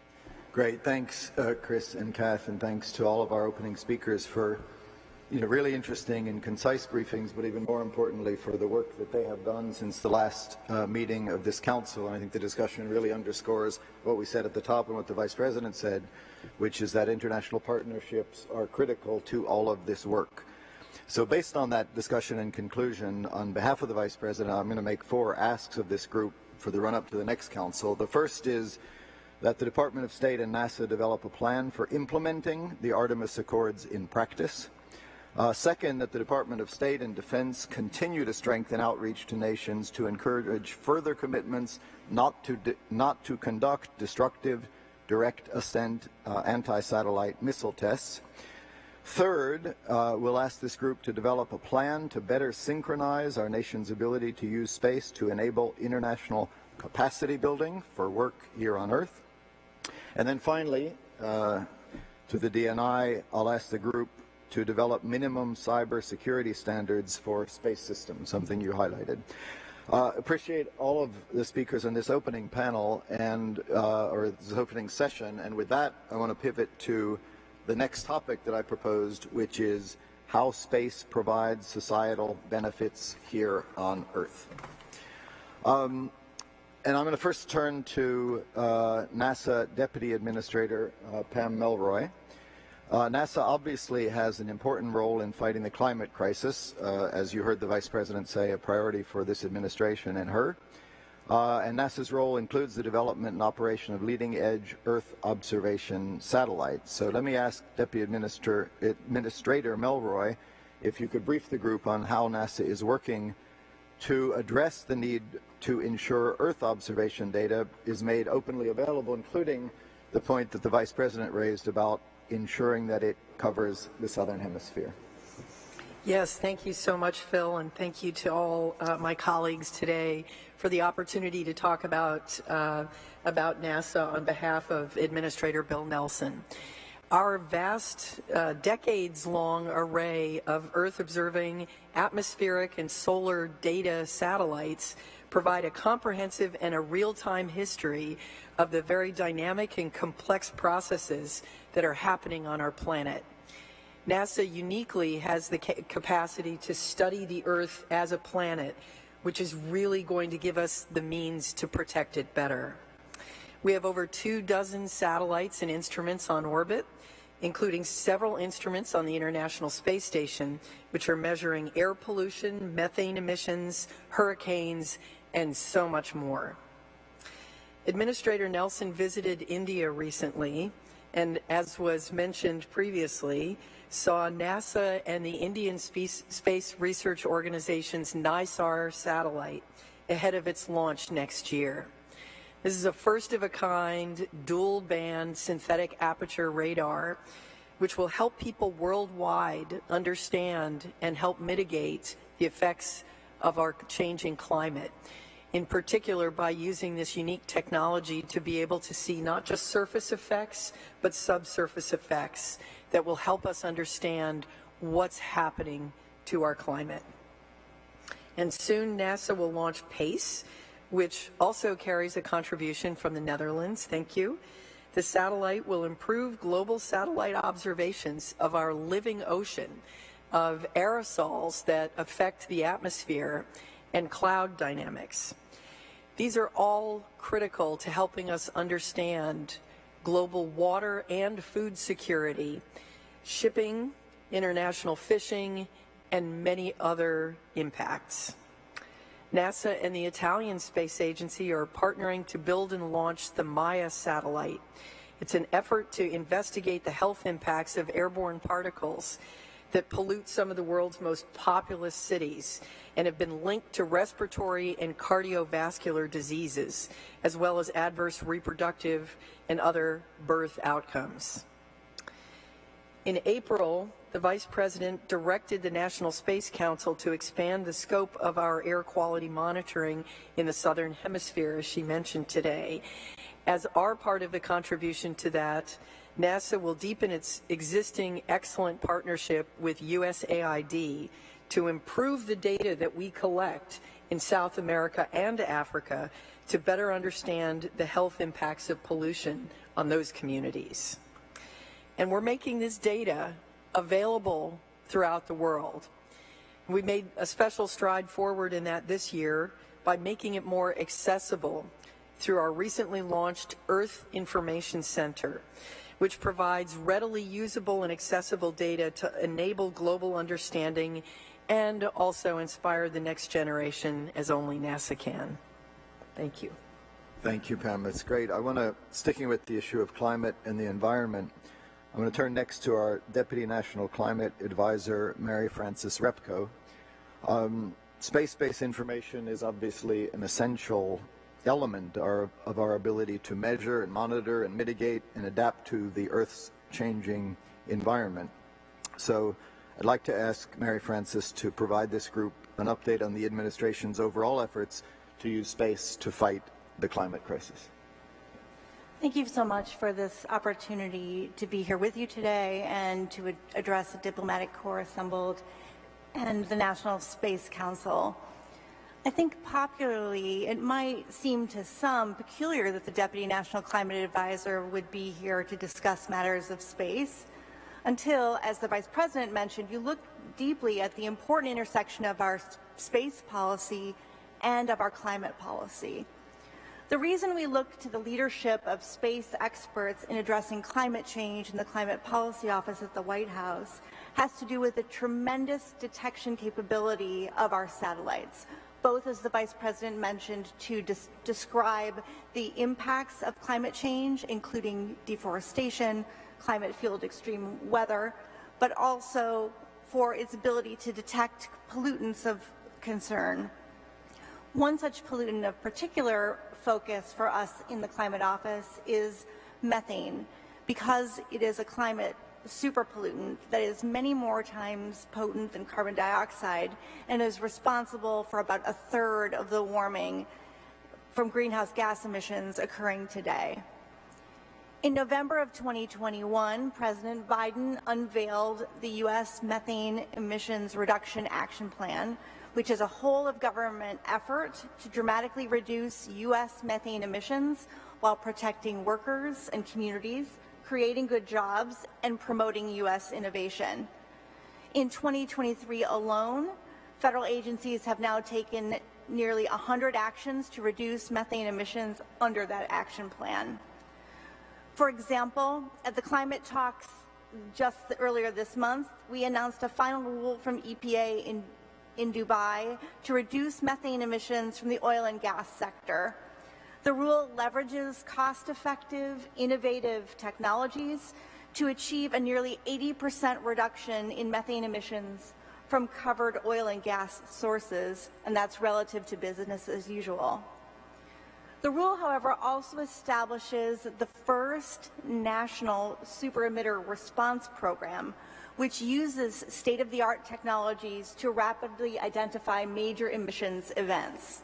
Great. Thanks, Chris and Kath, and thanks to all of our opening speakers for really interesting and concise briefings, but even more importantly for the work that they have done since the last meeting of this council. And I think the discussion really underscores what we said at the top and what the Vice President said, which is that international partnerships are critical to all of this work. So based on that discussion and conclusion, on behalf of the Vice President, I'm going to make 4 asks of this group for the run-up to the next council. The first is that the Department of State and NASA develop a plan for implementing the Artemis Accords in practice. Second, that the Department of State and Defense continue to strengthen outreach to nations to encourage further commitments not to conduct destructive direct ascent anti-satellite missile tests. Third, we'll ask this group to develop a plan to better synchronize our nation's ability to use space to enable international capacity building for work here on Earth. And then finally, to the DNI, I'll ask the group to develop minimum cybersecurity standards for space systems, something you highlighted. Appreciate all of the speakers in this opening panel or this opening session, and with that, I want to pivot to the next topic that I proposed, which is how space provides societal benefits here on Earth. And I'm going to first turn to NASA Deputy Administrator Pam Melroy. NASA obviously has an important role in fighting the climate crisis, as you heard the Vice President say, a priority for this administration and her. And NASA's role includes the development and operation of leading-edge Earth observation satellites. So let me ask Deputy Administrator Melroy if you could brief the group on how NASA is working to address the need to ensure Earth observation data is made openly available, including the point that the Vice President raised about ensuring that it covers the Southern Hemisphere. Yes, thank you so much, Phil, and thank you to all my colleagues today for the opportunity to talk about NASA on behalf of Administrator Bill Nelson. Our vast, decades-long array of Earth-observing atmospheric and solar data satellites provide a comprehensive and a real-time history of the very dynamic and complex processes that are happening on our planet. NASA uniquely has the capacity to study the Earth as a planet, which is really going to give us the means to protect it better. We have over 24 satellites and instruments on orbit, including several instruments on the International Space Station, which are measuring air pollution, methane emissions, hurricanes, and so much more. Administrator Nelson visited India recently, and as was mentioned previously, saw NASA and the Indian Space Research Organization's NISAR satellite ahead of its launch next year. This is a first-of-a-kind, dual-band synthetic aperture radar, which will help people worldwide understand and help mitigate the effects of our changing climate, in particular by using this unique technology to be able to see not just surface effects, but subsurface effects that will help us understand what's happening to our climate. And soon NASA will launch PACE, which also carries a contribution from the Netherlands. Thank you. The satellite will improve global satellite observations of our living ocean, of aerosols that affect the atmosphere, and cloud dynamics. These are all critical to helping us understand global water and food security, shipping, international fishing, and many other impacts. NASA and the Italian Space Agency are partnering to build and launch the Maya satellite. It's an effort to investigate the health impacts of airborne particles that pollute some of the world's most populous cities and have been linked to respiratory and cardiovascular diseases, as well as adverse reproductive and other birth outcomes. In April, the Vice President directed the National Space Council to expand the scope of our air quality monitoring in the Southern Hemisphere, as she mentioned today. As our part of the contribution to that, NASA will deepen its existing excellent partnership with USAID to improve the data that we collect in South America and Africa to better understand the health impacts of pollution on those communities. And we're making this data available throughout the world. We made a special stride forward in that this year by making it more accessible through our recently launched Earth Information Center, which provides readily usable and accessible data to enable global understanding and also inspire the next generation as only NASA can. Thank you. Thank you, Pam. That's great. I want to, sticking with the issue of climate and the environment, I'm going to turn next to our Deputy National Climate Advisor, Mary Frances Repko. Space-based information is obviously an essential element of our ability to measure and monitor and mitigate and adapt to the Earth's changing environment. So I'd like to ask Mary Frances to provide this group an update on the administration's overall efforts to use space to fight the climate crisis. Thank you so much for this opportunity to be here with you today and to address the diplomatic corps assembled and the National Space Council. I think popularly, it might seem to some peculiar that the Deputy National Climate Advisor would be here to discuss matters of space until, as the Vice President mentioned, you look deeply at the important intersection of our space policy and of our climate policy. The reason we look to the leadership of space experts in addressing climate change in the Climate Policy Office at the White House has to do with the tremendous detection capability of our satellites, both, as the Vice President mentioned, to describe the impacts of climate change, including deforestation, climate-fueled extreme weather, but also for its ability to detect pollutants of concern. One such pollutant of particular focus for us in the Climate Office is methane, because it is a climate superpollutant that is many more times potent than carbon dioxide and is responsible for about a third of the warming from greenhouse gas emissions occurring today. In November of 2021, President Biden unveiled the U.S. Methane Emissions Reduction Action Plan, which is a whole-of-government effort to dramatically reduce U.S. methane emissions while protecting workers and communities, creating good jobs, and promoting U.S. innovation. In 2023 alone, federal agencies have now taken nearly 100 actions to reduce methane emissions under that action plan. For example, at the climate talks just earlier this month, we announced a final rule from EPA in Dubai to reduce methane emissions from the oil and gas sector. The rule leverages cost-effective, innovative technologies to achieve a nearly 80% reduction in methane emissions from covered oil and gas sources, and that's relative to business as usual. The rule, however, also establishes the first national super-emitter response program, which uses state-of-the-art technologies to rapidly identify major emissions events.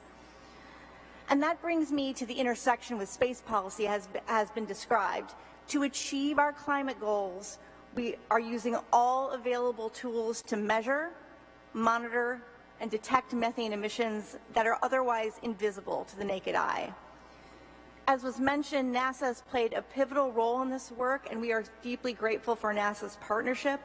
And that brings me to the intersection with space policy has been described. To achieve our climate goals, we are using all available tools to measure, monitor, and detect methane emissions that are otherwise invisible to the naked eye. As was mentioned, NASA has played a pivotal role in this work, and we are deeply grateful for NASA's partnership.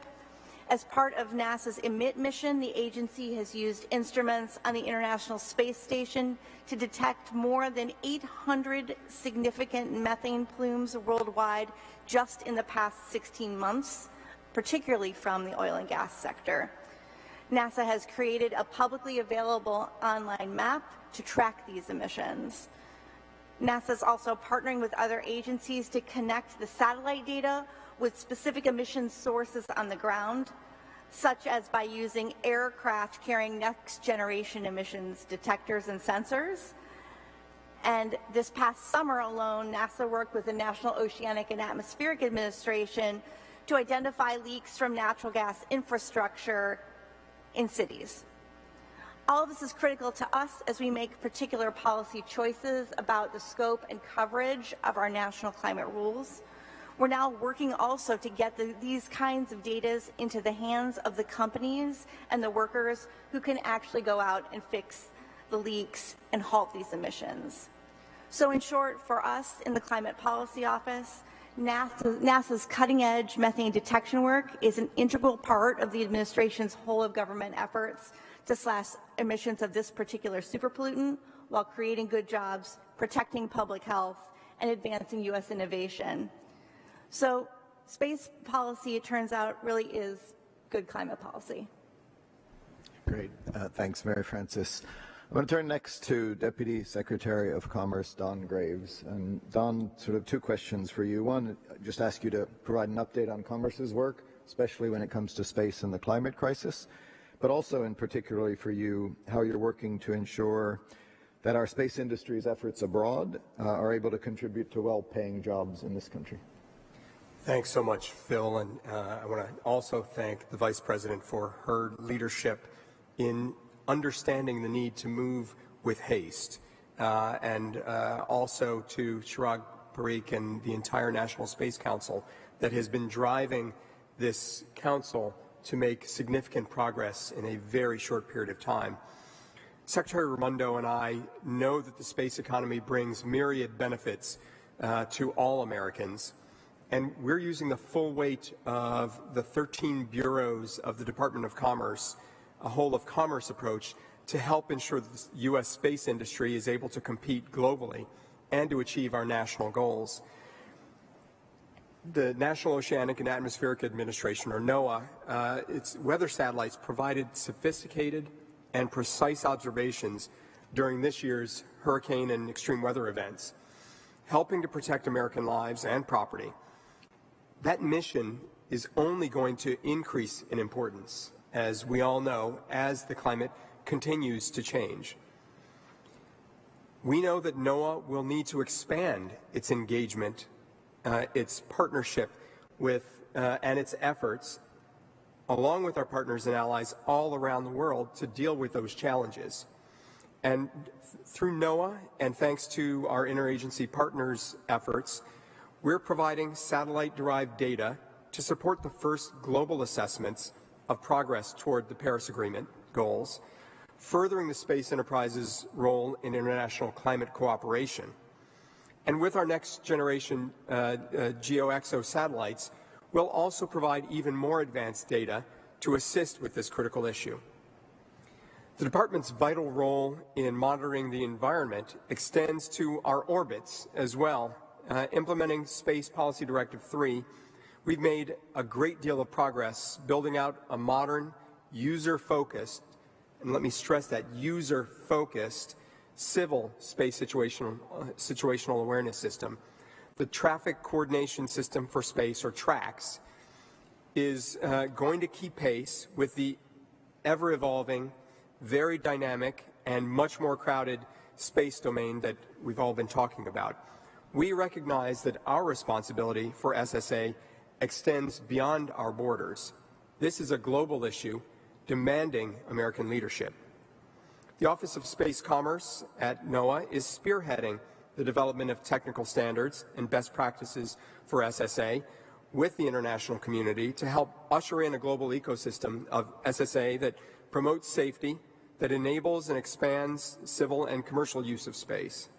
As part of NASA's EMIT mission, the agency has used instruments on the International Space Station to detect more than 800 significant methane plumes worldwide just in the past 16 months, particularly from the oil and gas sector. NASA has created a publicly available online map to track these emissions. NASA is also partnering with other agencies to connect the satellite data with specific emission sources on the ground, such as by using aircraft carrying next-generation emissions detectors and sensors. And this past summer alone, NASA worked with the National Oceanic and Atmospheric Administration to identify leaks from natural gas infrastructure in cities. All of this is critical to us as we make particular policy choices about the scope and coverage of our national climate rules. We're now working also to get these kinds of data into the hands of the companies and the workers who can actually go out and fix the leaks and halt these emissions. So in short, for us in the Climate Policy Office, NASA's cutting-edge methane detection work is an integral part of the administration's whole-of-government efforts to slash emissions of this particular superpollutant while creating good jobs, protecting public health, and advancing U.S. innovation. So space policy, it turns out, really is good climate policy. Great. Thanks, Mary Frances. I'm going to turn next to Deputy Secretary of Commerce, Don Graves. And Don, sort of two questions for you. One, just ask you to provide an update on Commerce's work, especially when it comes to space and the climate crisis, but also in particularly for you, how you're working to ensure that our space industry's efforts abroad are able to contribute to well-paying jobs in this country. Thanks so much, Phil, and I want to also thank the Vice President for her leadership in understanding the need to move with haste, and also to Chirag Parikh and the entire National Space Council that has been driving this council to make significant progress in a very short period of time. Secretary Raimondo and I know that the space economy brings myriad benefits to all Americans, and we're using the full weight of the 13 bureaus of the Department of Commerce, a whole-of-commerce approach, to help ensure that the U.S. space industry is able to compete globally and to achieve our national goals. The National Oceanic and Atmospheric Administration, or NOAA, its weather satellites provided sophisticated and precise observations during this year's hurricane and extreme weather events, helping to protect American lives and property. That mission is only going to increase in importance, as we all know, as the climate continues to change. We know that NOAA will need to expand its engagement its partnership with and its efforts, along with our partners and allies all around the world, to deal with those challenges. And through NOAA, and thanks to our interagency partners' efforts, we're providing satellite-derived data to support the first global assessments of progress toward the Paris Agreement goals, furthering the space enterprise's role in international climate cooperation. And with our next generation GeoXO satellites, we'll also provide even more advanced data to assist with this critical issue. The Department's vital role in monitoring the environment extends to our orbits as well. Implementing Space Policy Directive 3, we've made a great deal of progress building out a modern, user-focused, and let me stress that, user-focused civil space situational awareness system. The Traffic Coordination System for Space, or TRACS, is going to keep pace with the ever-evolving, very dynamic, and much more crowded space domain that we've all been talking about. We recognize that our responsibility for SSA extends beyond our borders. This is a global issue demanding American leadership. The Office of Space Commerce at NOAA is spearheading the development of technical standards and best practices for SSA with the international community to help usher in a global ecosystem of SSA that promotes safety, that enables and expands civil and commercial use of space.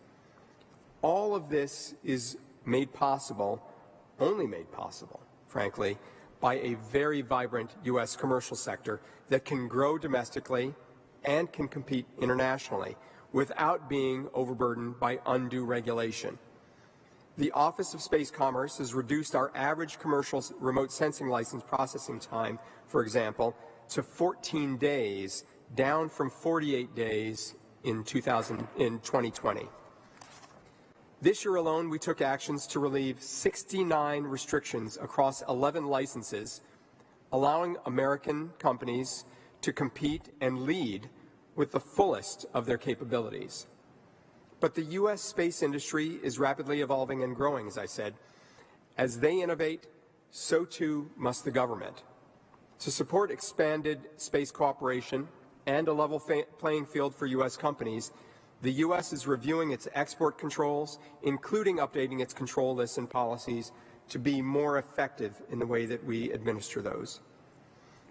All of this is made possible, only made possible, frankly, by a very vibrant U.S. commercial sector that can grow domestically and can compete internationally without being overburdened by undue regulation. The Office of Space Commerce has reduced our average commercial remote sensing license processing time, for example, to 14 days, down from 48 days in 2020. This year alone, we took actions to relieve 69 restrictions across 11 licenses, allowing American companies to compete and lead with the fullest of their capabilities. But the U.S. space industry is rapidly evolving and growing, as I said. As they innovate, so too must the government. To support expanded space cooperation and a level playing field for U.S. companies, the U.S. is reviewing its export controls, including updating its control lists and policies to be more effective in the way that we administer those.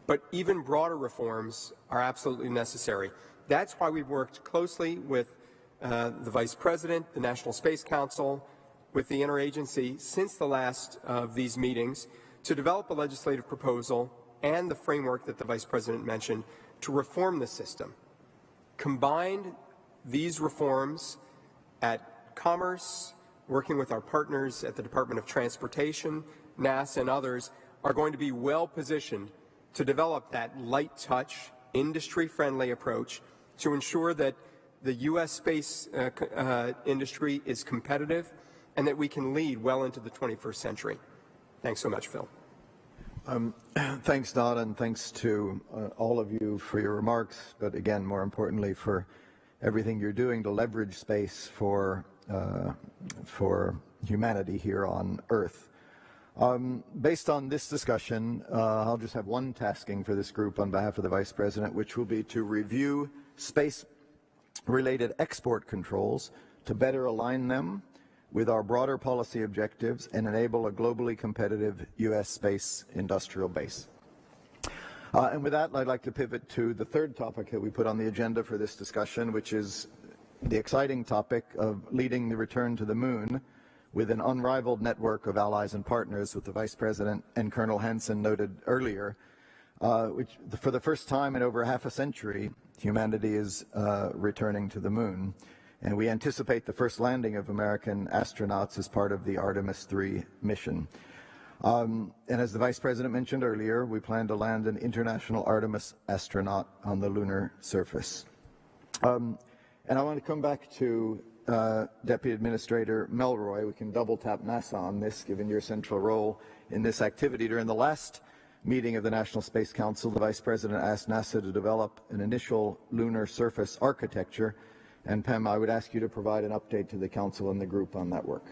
But even broader reforms are absolutely necessary. That's why we've worked closely with the Vice President, the National Space Council, with the interagency since the last of these meetings to develop a legislative proposal and the framework that the Vice President mentioned to reform the system. Combined, these reforms at Commerce, working with our partners at the Department of Transportation, NASA, and others, are going to be well positioned to develop that light touch, industry-friendly approach to ensure that the U.S. space industry is competitive and that we can lead well into the 21st century. Thanks so much, Phil. Thanks, Don, and thanks to all of you for your remarks, but again, more importantly, for everything you're doing to leverage space for humanity here on Earth. Based on this discussion, I'll just have one tasking for this group on behalf of the Vice President, which will be to review space-related export controls to better align them with our broader policy objectives and enable a globally competitive U.S. space industrial base. And with that, I'd like to pivot to the third topic that we put on the agenda for this discussion, which is the exciting topic of leading the return to the moon with an unrivaled network of allies and partners, with the Vice President and Colonel Hansen noted earlier, which for the first time in over half a century, humanity is returning to the moon. And we anticipate the first landing of American astronauts as part of the Artemis III mission. And as the Vice President mentioned earlier, we plan to land an international Artemis astronaut on the lunar surface. And I want to come back to Deputy Administrator Melroy. We can double tap NASA on this, given your central role in this activity. During the last meeting of the National Space Council, the Vice President asked NASA to develop an initial lunar surface architecture. And Pam, I would ask you to provide an update to the Council and the group on that work.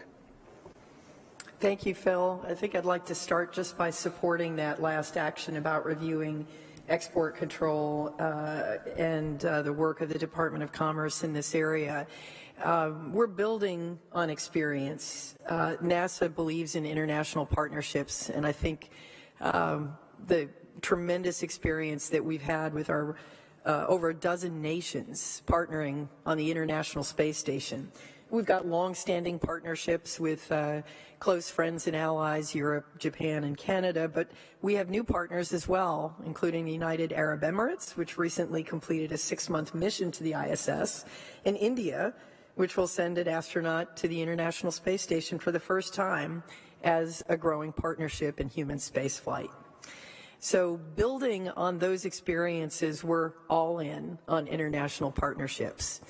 Thank you, Phil. I think I'd like to start just by supporting that last action about reviewing export control and the work of the Department of Commerce in this area. We're building on experience. NASA believes in international partnerships, and I think the tremendous experience that we've had with our over a dozen nations partnering on the International Space Station. We've got long-standing partnerships with close friends and allies, Europe, Japan, and Canada, but we have new partners as well, including the United Arab Emirates, which recently completed a 6-month mission to the ISS, and India, which will send an astronaut to the International Space Station for the first time as a growing partnership in human spaceflight. So building on those experiences, we're all in on international partnerships.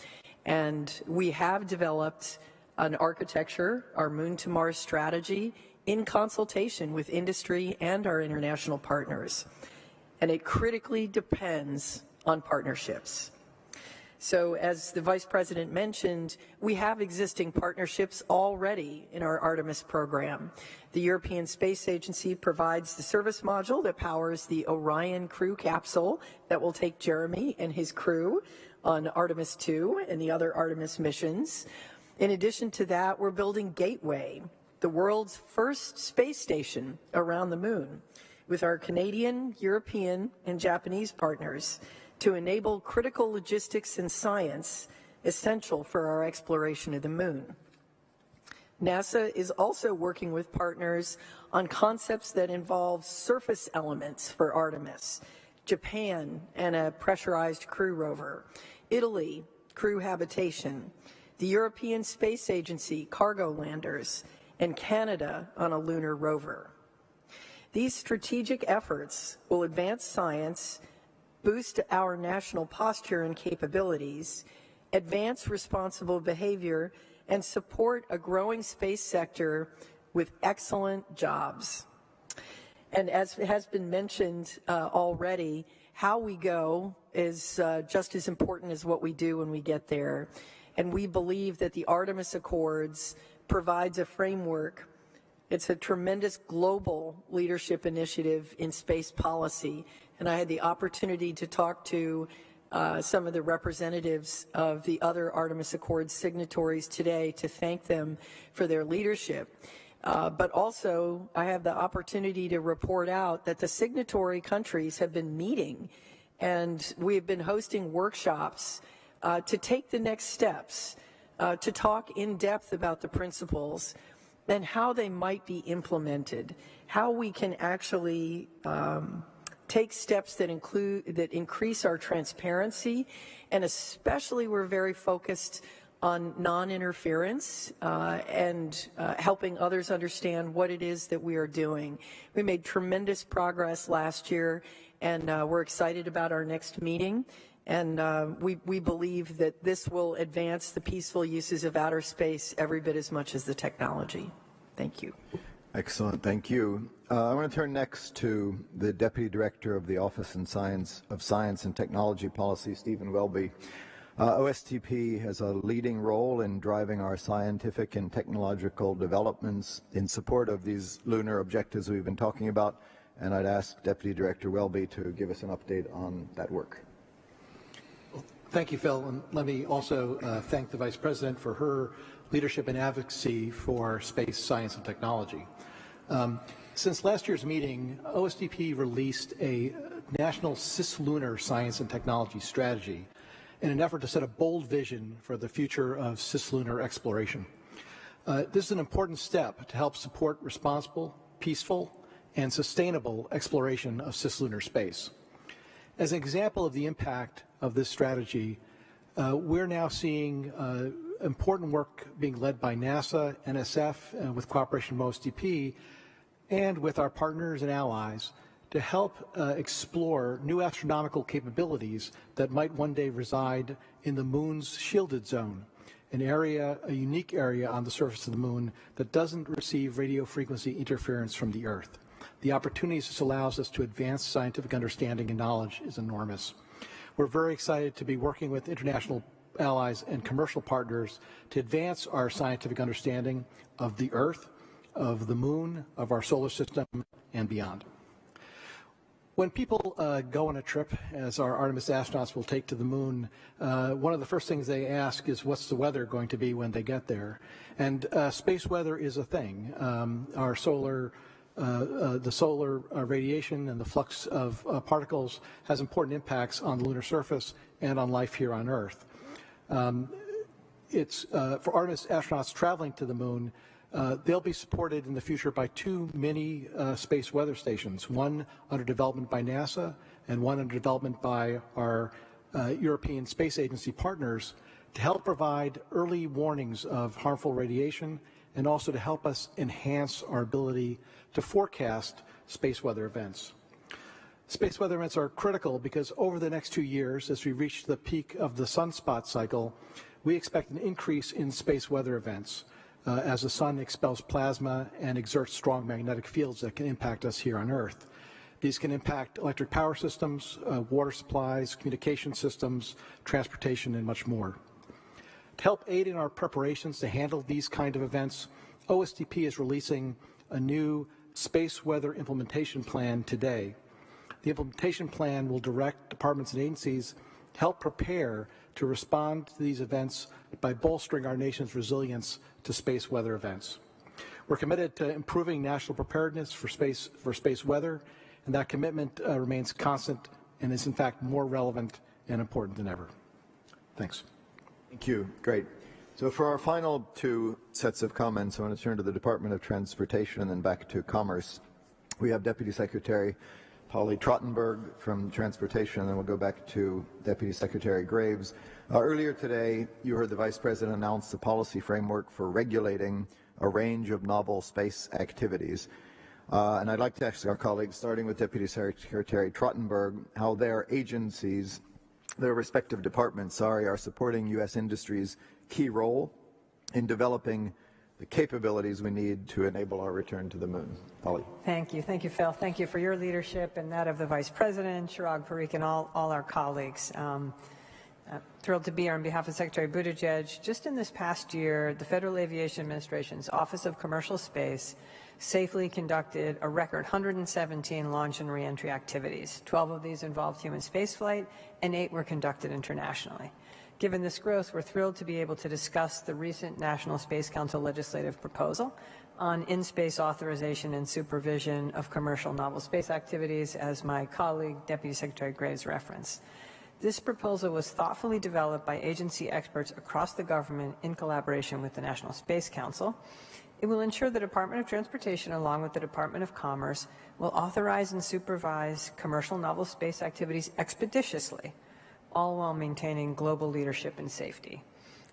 And we have developed an architecture, our Moon to Mars strategy, in consultation with industry and our international partners. And it critically depends on partnerships. So as the Vice President mentioned, we have existing partnerships already in our Artemis program. The European Space Agency provides the service module that powers the Orion crew capsule that will take Jeremy and his crew on Artemis 2 and the other Artemis missions. In addition to that, we're building Gateway, the world's first space station around the moon, with our Canadian, European, and Japanese partners to enable critical logistics and science essential for our exploration of the moon. NASA is also working with partners on concepts that involve surface elements for Artemis, Japan and a pressurized crew rover, Italy, crew habitation, the European Space Agency, cargo landers, and Canada on a lunar rover. These strategic efforts will advance science, boost our national posture and capabilities, advance responsible behavior, and support a growing space sector with excellent jobs. And as has been mentioned already, how we go is just as important as what we do when we get there. And we believe that the Artemis Accords provides a framework. It's a tremendous global leadership initiative in space policy. And I had the opportunity to talk to some of the representatives of the other Artemis Accords signatories today to thank them for their leadership. But also, I have the opportunity to report out that the signatory countries have been meeting, and we have been hosting workshops to take the next steps, to talk in depth about the principles and how they might be implemented, how we can actually take steps that increase our transparency, and especially we're very focused on non-interference and helping others understand what it is that we are doing. We made tremendous progress last year, and we're excited about our next meeting. And we believe that this will advance the peaceful uses of outer space every bit as much as the technology. Thank you. Excellent. Thank you. I want to turn next to the Deputy Director of the Office of Science and Technology Policy, Stephen Welby. OSTP has a leading role in driving our scientific and technological developments in support of these lunar objectives we've been talking about, and I'd ask Deputy Director Welby to give us an update on that work. Thank you, Phil, and let me also thank the Vice President for her leadership and advocacy for space science and technology. Since last year's meeting, OSTP released a national cislunar science and technology strategy in an effort to set a bold vision for the future of cislunar exploration. This is an important step to help support responsible, peaceful, and sustainable exploration of cislunar space. As an example of the impact of this strategy, we're now seeing important work being led by NASA, NSF, with cooperation with OSTP, and with our partners and allies to help explore new astronomical capabilities that might one day reside in the moon's shielded zone, a unique area on the surface of the moon that doesn't receive radio frequency interference from the Earth. The opportunities this allows us to advance scientific understanding and knowledge is enormous. We're very excited to be working with international allies and commercial partners to advance our scientific understanding of the Earth, of the moon, of our solar system, and beyond. When people go on a trip, as our Artemis astronauts will take to the moon, one of the first things they ask is, what's the weather going to be when they get there? And space weather is a thing. The solar radiation and the flux of particles has important impacts on the lunar surface and on life here on Earth. For Artemis astronauts traveling to the moon, they'll be supported in the future by 2 mini space weather stations, one under development by NASA and one under development by our European Space Agency partners, to help provide early warnings of harmful radiation and also to help us enhance our ability to forecast space weather events. Space weather events are critical because over the next 2 years, as we reach the peak of the sunspot cycle, we expect an increase in space weather events as the sun expels plasma and exerts strong magnetic fields that can impact us here on Earth. These can impact electric power systems, water supplies, communication systems, transportation, and much more. To help aid in our preparations to handle these kind of events, OSTP is releasing a new space weather implementation plan today. The implementation plan will direct departments and agencies to help prepare to respond to these events by bolstering our nation's resilience to space weather events. We're committed to improving national preparedness for space weather, and that commitment remains constant and is in fact more relevant and important than ever. Thanks. Thank you. Great. So for our final 2 sets of comments, I want to turn to the Department of Transportation and then back to Commerce. We have Deputy Secretary Polly Trottenberg from Transportation, and then we'll go back to Deputy Secretary Graves. Earlier today, you heard the Vice President announce the policy framework for regulating a range of novel space activities. And I'd like to ask our colleagues, starting with Deputy Secretary Trottenberg, how their agencies, their respective departments, are supporting U.S. industry's key role in developing the capabilities we need to enable our return to the moon. Polly. Thank you, Phil. Thank you for your leadership and that of the Vice President, Chirag Parikh, and all our colleagues. Thrilled to be here on behalf of Secretary Buttigieg. Just in this past year, the Federal Aviation Administration's Office of Commercial Space safely conducted a record 117 launch and reentry activities. 12 of these involved human spaceflight, and 8 were conducted internationally. Given this growth, we're thrilled to be able to discuss the recent National Space Council legislative proposal on in-space authorization and supervision of commercial novel space activities, as my colleague, Deputy Secretary Graves referenced. This proposal was thoughtfully developed by agency experts across the government in collaboration with the National Space Council. It will ensure the Department of Transportation, along with the Department of Commerce, will authorize and supervise commercial novel space activities expeditiously, all while maintaining global leadership and safety.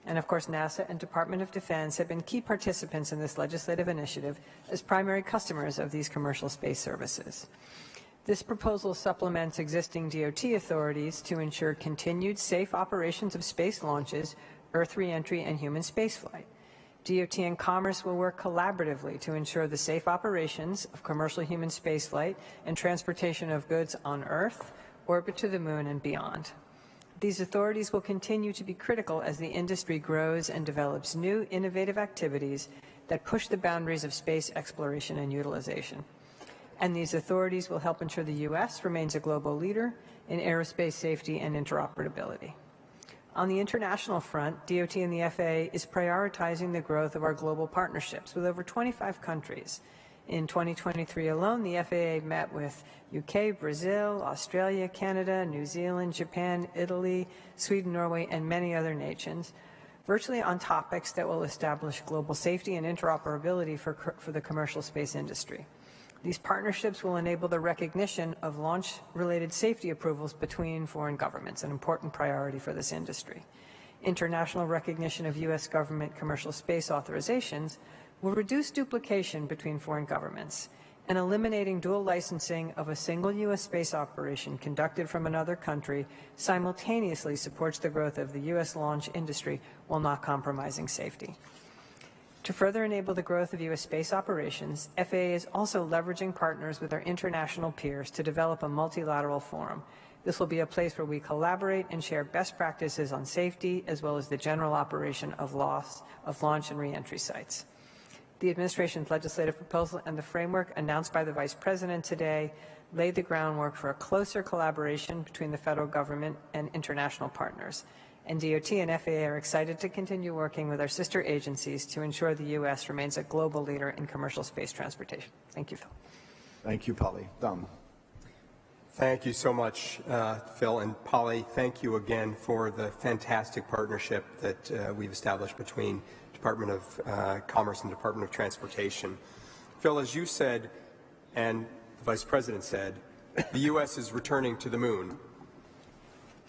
And of course, NASA and Department of Defense have been key participants in this legislative initiative as primary customers of these commercial space services. This proposal supplements existing DOT authorities to ensure continued safe operations of space launches, Earth reentry, and human spaceflight. DOT and Commerce will work collaboratively to ensure the safe operations of commercial human spaceflight and transportation of goods on Earth, orbit to the moon, and beyond. These authorities will continue to be critical as the industry grows and develops new innovative activities that push the boundaries of space exploration and utilization. And these authorities will help ensure the U.S. remains a global leader in aerospace safety and interoperability. On the international front, DOT and the FAA is prioritizing the growth of our global partnerships with over 25 countries. In 2023 alone, the FAA met with UK, Brazil, Australia, Canada, New Zealand, Japan, Italy, Sweden, Norway, and many other nations, virtually on topics that will establish global safety and interoperability for the commercial space industry. These partnerships will enable the recognition of launch-related safety approvals between foreign governments, an important priority for this industry. International recognition of U.S. government commercial space authorizations will reduce duplication between foreign governments, and eliminating dual licensing of a single U.S. space operation conducted from another country simultaneously supports the growth of the U.S. launch industry while not compromising safety. To further enable the growth of U.S. space operations, FAA is also leveraging partners with our international peers to develop a multilateral forum. This will be a place where we collaborate and share best practices on safety, as well as the general operation of launch and reentry sites. The administration's legislative proposal and the framework announced by the Vice President today laid the groundwork for a closer collaboration between the federal government and international partners. And DOT and FAA are excited to continue working with our sister agencies to ensure the U.S. remains a global leader in commercial space transportation. Thank you, Phil. Thank you, Polly. Don. Thank you so much, Phil. And Polly, thank you again for the fantastic partnership that we've established between Department of Commerce and Department of Transportation. Phil, as you said, and the Vice President said, the U.S. is returning to the moon.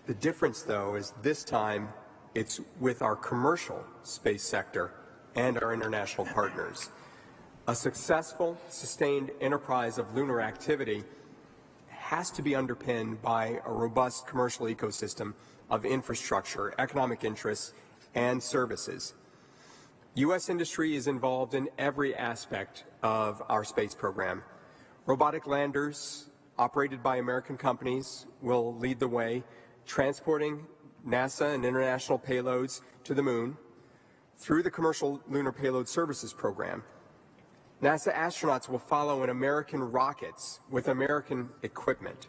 The difference, though, is this time it's with our commercial space sector and our international partners. A successful, sustained enterprise of lunar activity has to be underpinned by a robust commercial ecosystem of infrastructure, economic interests, and services. U.S. industry is involved in every aspect of our space program. Robotic landers operated by American companies will lead the way, transporting NASA and international payloads to the moon through the Commercial Lunar Payload Services Program. NASA astronauts will follow in American rockets with American equipment.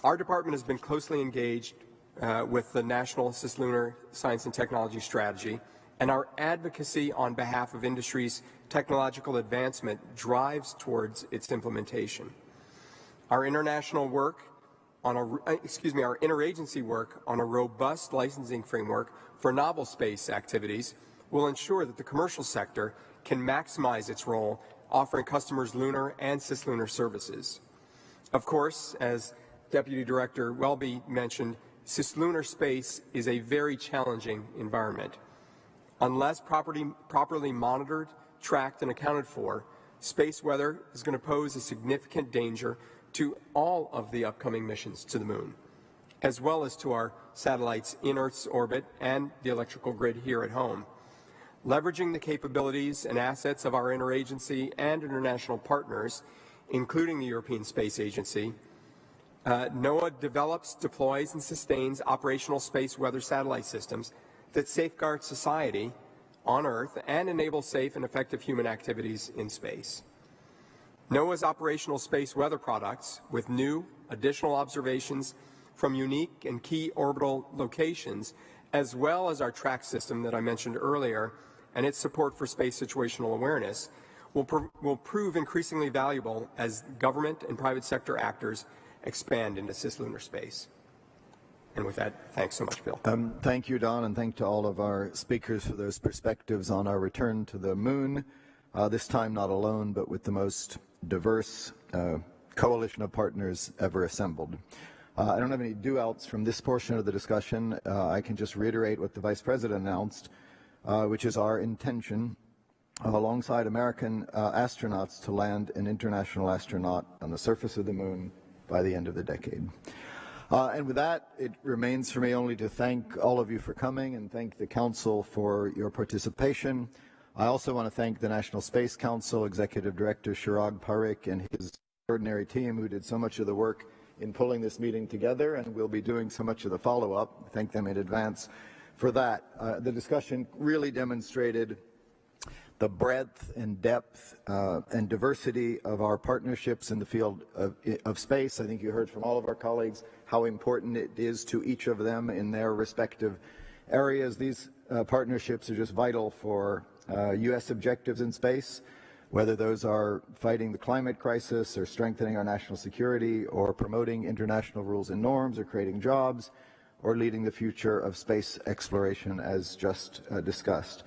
Our department has been closely engaged with the National Cislunar Science and Technology Strategy, and our advocacy on behalf of industry's technological advancement drives towards its implementation. Our international work on our interagency work on a robust licensing framework for novel space activities will ensure that the commercial sector can maximize its role offering customers lunar and cislunar services. Of course, as Deputy Director Welby mentioned, cislunar space is a very challenging environment. Unless properly monitored, tracked, and accounted for, space weather is going to pose a significant danger to all of the upcoming missions to the moon, as well as to our satellites in Earth's orbit and the electrical grid here at home. Leveraging the capabilities and assets of our interagency and international partners, including the European Space Agency, NOAA develops, deploys, and sustains operational space weather satellite systems that safeguard society on Earth and enable safe and effective human activities in space. NOAA's operational space weather products, with new additional observations from unique and key orbital locations, as well as our track system that I mentioned earlier, and its support for space situational awareness, will prove increasingly valuable as government and private sector actors expand into cislunar space. And with that, thanks so much, Bill. Thank you, Don, and thank to all of our speakers for those perspectives on our return to the moon, this time not alone, but with the most diverse coalition of partners ever assembled. I don't have any do-outs from this portion of the discussion. I can just reiterate what the Vice President announced, which is our intention, alongside American astronauts, to land an international astronaut on the surface of the moon by the end of the decade. And with that, it remains for me only to thank all of you for coming and thank the Council for your participation. I also want to thank the National Space Council, Executive Director Chirag Parikh and his extraordinary team who did so much of the work in pulling this meeting together and will be doing so much of the follow-up. Thank them in advance for that. The discussion really demonstrated the breadth and depth and diversity of our partnerships in the field of space. I think you heard from all of our colleagues how important it is to each of them in their respective areas. These partnerships are just vital for U.S. objectives in space, whether those are fighting the climate crisis or strengthening our national security or promoting international rules and norms or creating jobs or leading the future of space exploration as just discussed.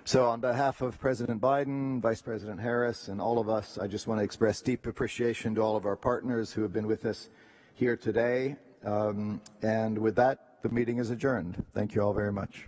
So on behalf of President Biden, Vice President Harris, and all of us, I just want to express deep appreciation to all of our partners who have been with us here today. And with that, the meeting is adjourned. Thank you all very much.